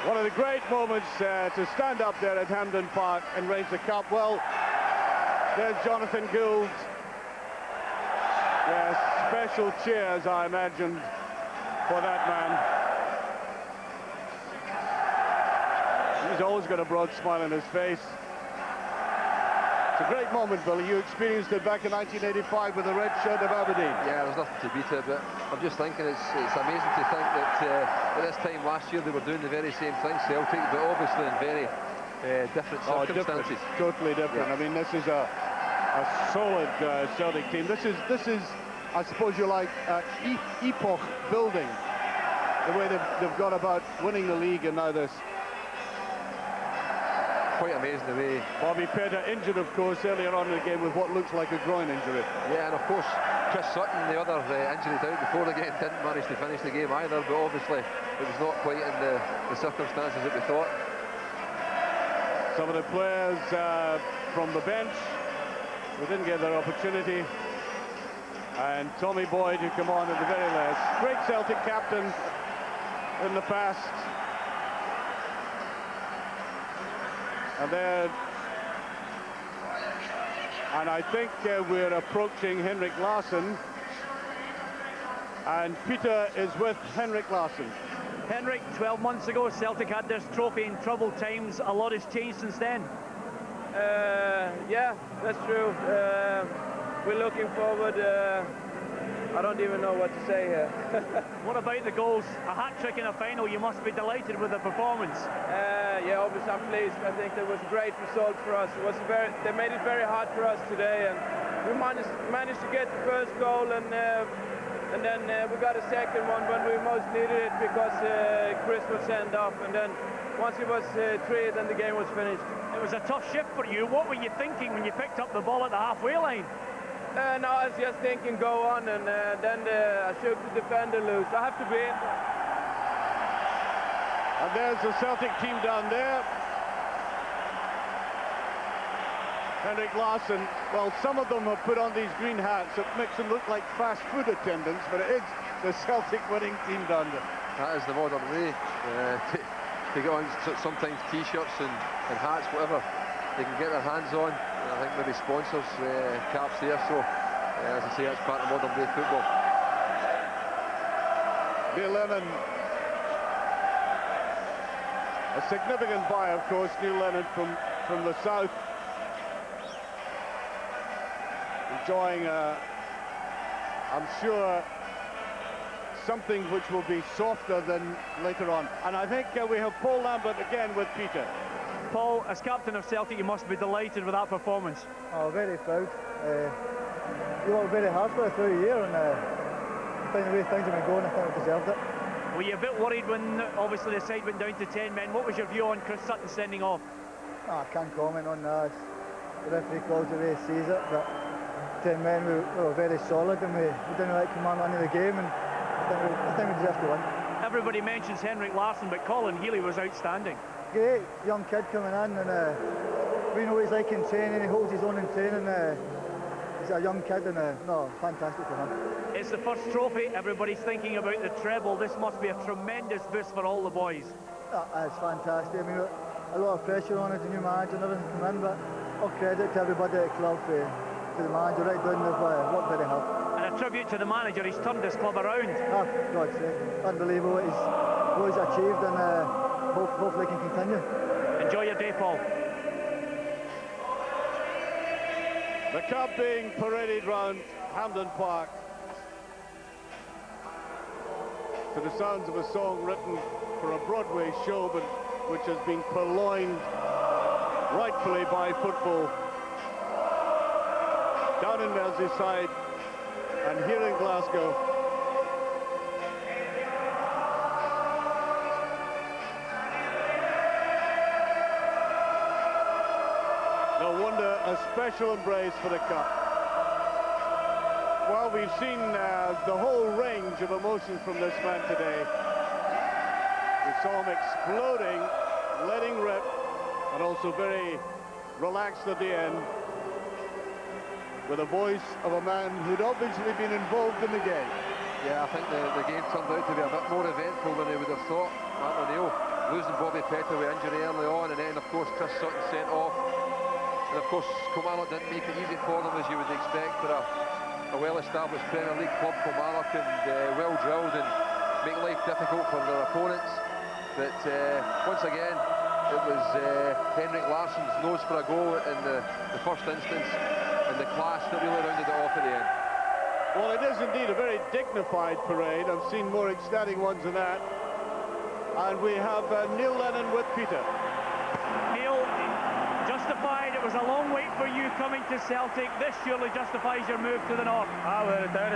One of the great moments to stand up there at Hampden Park and raise the cup. Well, there's Jonathan Gould. Yes, special cheers, I imagined, for that man. He's always got a broad smile on his face. It's a great moment, Billy. You experienced it back in 1985 with the red shirt of Aberdeen. Yeah, there's nothing to beat it, but I'm just thinking it's amazing to think that at this time last year they were doing the very same thing, Celtic, but obviously in very different circumstances. Totally different. Yeah. I mean, this is a solid Celtic team. This is, I suppose you like, epoch building. The way they've gone about winning the league and now this. Quite amazing the way. Bobby Pettit injured, of course, earlier on in the game with what looks like a groin injury. Yeah, and of course, Chris Sutton, the other injury out before the game, didn't manage to finish the game either, but obviously it was not quite in the circumstances that we thought. Some of the players from the bench who didn't get their opportunity. And Tommy Boyd, who come on at the very last. Great Celtic captain in the past. And I think we're approaching Henrik Larsson, and Peter is with Henrik Larsson. Henrik, 12 months ago Celtic had this trophy in troubled times. A lot has changed since then. Yeah, that's true. We're looking forward. I don't even know what to say here. What about the goals? A hat-trick in a final, you must be delighted with the performance. Yeah, obviously I'm pleased. I think that was a great result for us. They made it very hard for us today, and we managed to get the first goal, and then we got a second one when we most needed it because Chris was sent off, and then once it was 3, then the game was finished. It was a tough shift for you. What were you thinking when you picked up the ball at the halfway line? No, I was just thinking go on, and then I shook the defender loose. I have to be in. And there's the Celtic team down there. Henrik Larsson, well, some of them have put on these green hats. It makes them look like fast food attendants, but it is the Celtic winning team down there. That is the modern way to get on sometimes T-shirts and hats, whatever they can get their hands on. I think maybe sponsors caps there, so as I say, that's part of modern day football. Neil Lennon, a significant buy, of course. Neil Lennon from the south, enjoying, I'm sure, something which will be softer than later on. And I think we have Paul Lambert again with Peter. Paul, as captain of Celtic, you must be delighted with that performance. Oh, very proud. You worked very hard for it through the year, and I think the way things have been going, I think we deserved it. Were you a bit worried when obviously the side went down to 10 men? What was your view on Chris Sutton sending off? No, I can't comment on that. The referee calls the way he sees it, but 10 men, we were very solid, and we didn't let Kilmarnock into the game, and I think we deserved to win. Everybody mentions Henrik Larsson, but Colin Healy was outstanding. Great young kid coming in, and we know what he's like in training. He holds his own in training. He's a young kid, and no, fantastic for him. It's the first trophy. Everybody's thinking about the treble. This must be a tremendous boost for all the boys. It's fantastic. I mean, a lot of pressure on as a new manager and everything come in, but all credit to everybody at the club, to the manager right down. They've worked very hard. And a tribute to the manager. He's turned this club around. God's sake, unbelievable what he's achieved, and hopefully can continue. Enjoy your day, Paul. The cup being paraded round Hampden Park to the sounds of a song written for a Broadway show, but which has been purloined rightfully by football. Down in Merseyside and here in Glasgow. No wonder a special embrace for the cup. Well, we've seen the whole range of emotions from this man today. We saw him exploding, letting rip, and also very relaxed at the end, with the voice of a man who'd obviously been involved in the game. Yeah, I think the game turned out to be a bit more eventful than they would have thought. Martin O'Neill losing Bobby Petty with injury early on, and then of course Chris Sutton sent off. And of course Kilmarnock didn't make it easy for them, as you would expect for a well-established Premier League club, Kilmarnock, and well drilled and make life difficult for their opponents. But once again, it was Henrik Larsson's nose for a goal in the first instance, and the class that really rounded it off at the end. Well, it is indeed a very dignified parade. I've seen more ecstatic ones than that. And we have Neil Lennon with Peter. Neil, justified. It was a long wait for you coming to Celtic. This surely justifies your move to the north. Without a doubt,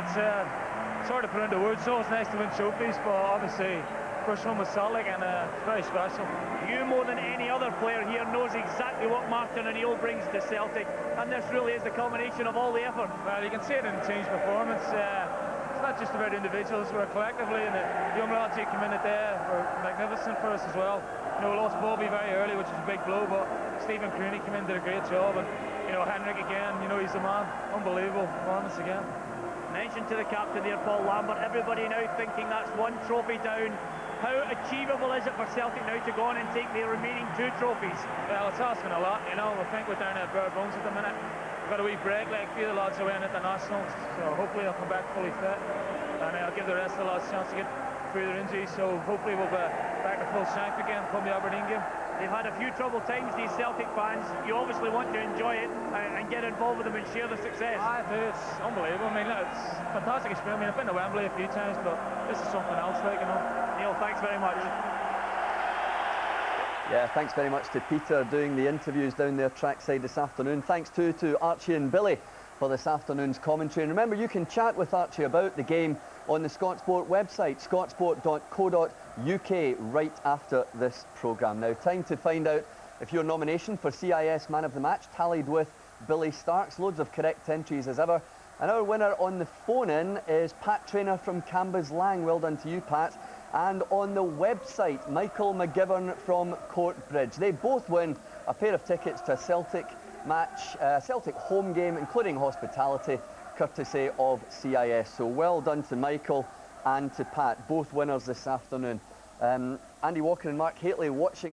it's sort of put into words, so it's nice to win trophies, but obviously first one was Celtic, and it's very special. You, more than any other player here, knows exactly what Martin O'Neill brings to Celtic, and this really is the culmination of all the effort. Well, you can see it in the team's performance. It's not just about individuals, we're collectively, and the young lads who came in there were magnificent for us as well. You know, we lost Bobby very early, which was a big blow, but Stephen Crooney came in, did a great job, and you know, Henrik again, you know, he's the man. Unbelievable performance again. Mentioned to the captain there, Paul Lambert, everybody now thinking that's one trophy down. How achievable is it for Celtic now to go on and take the remaining 2 trophies? Well, it's asking a lot, you know. I think we're down at bare bones at the minute. We've got a wee break, like a few of the lads away on internationals, so hopefully they'll come back fully fit, and I'll give the rest of the lads a chance to get through their injuries, so hopefully we'll be back to full strength again come the Aberdeen game. They've had a few troubled times, these Celtic fans. You obviously want to enjoy it and get involved with them and share the success. I do, it's unbelievable. I mean, it's a fantastic experience. I mean, I've been to Wembley a few times, but this is something else, like, you know. Neil, thanks very much. Yeah, thanks very much to Peter doing the interviews down there trackside this afternoon. Thanks too to Archie and Billy for this afternoon's commentary. And remember, you can chat with Archie about the game on the Scott Sport website, scottsport.co.uk, right after this programme. Now, time to find out if your nomination for CIS Man of the Match tallied with Billy Stark's. Loads of correct entries as ever. And our winner on the phone-in is Pat Traynor from Cambuslang. Well done to you, Pat. And on the website, Michael McGivern from Courtbridge. They both win a pair of tickets to a Celtic match, Celtic home game, including hospitality, courtesy of CIS. So well done to Michael and to Pat, both winners this afternoon. Andy Walker and Mark Haitley watching.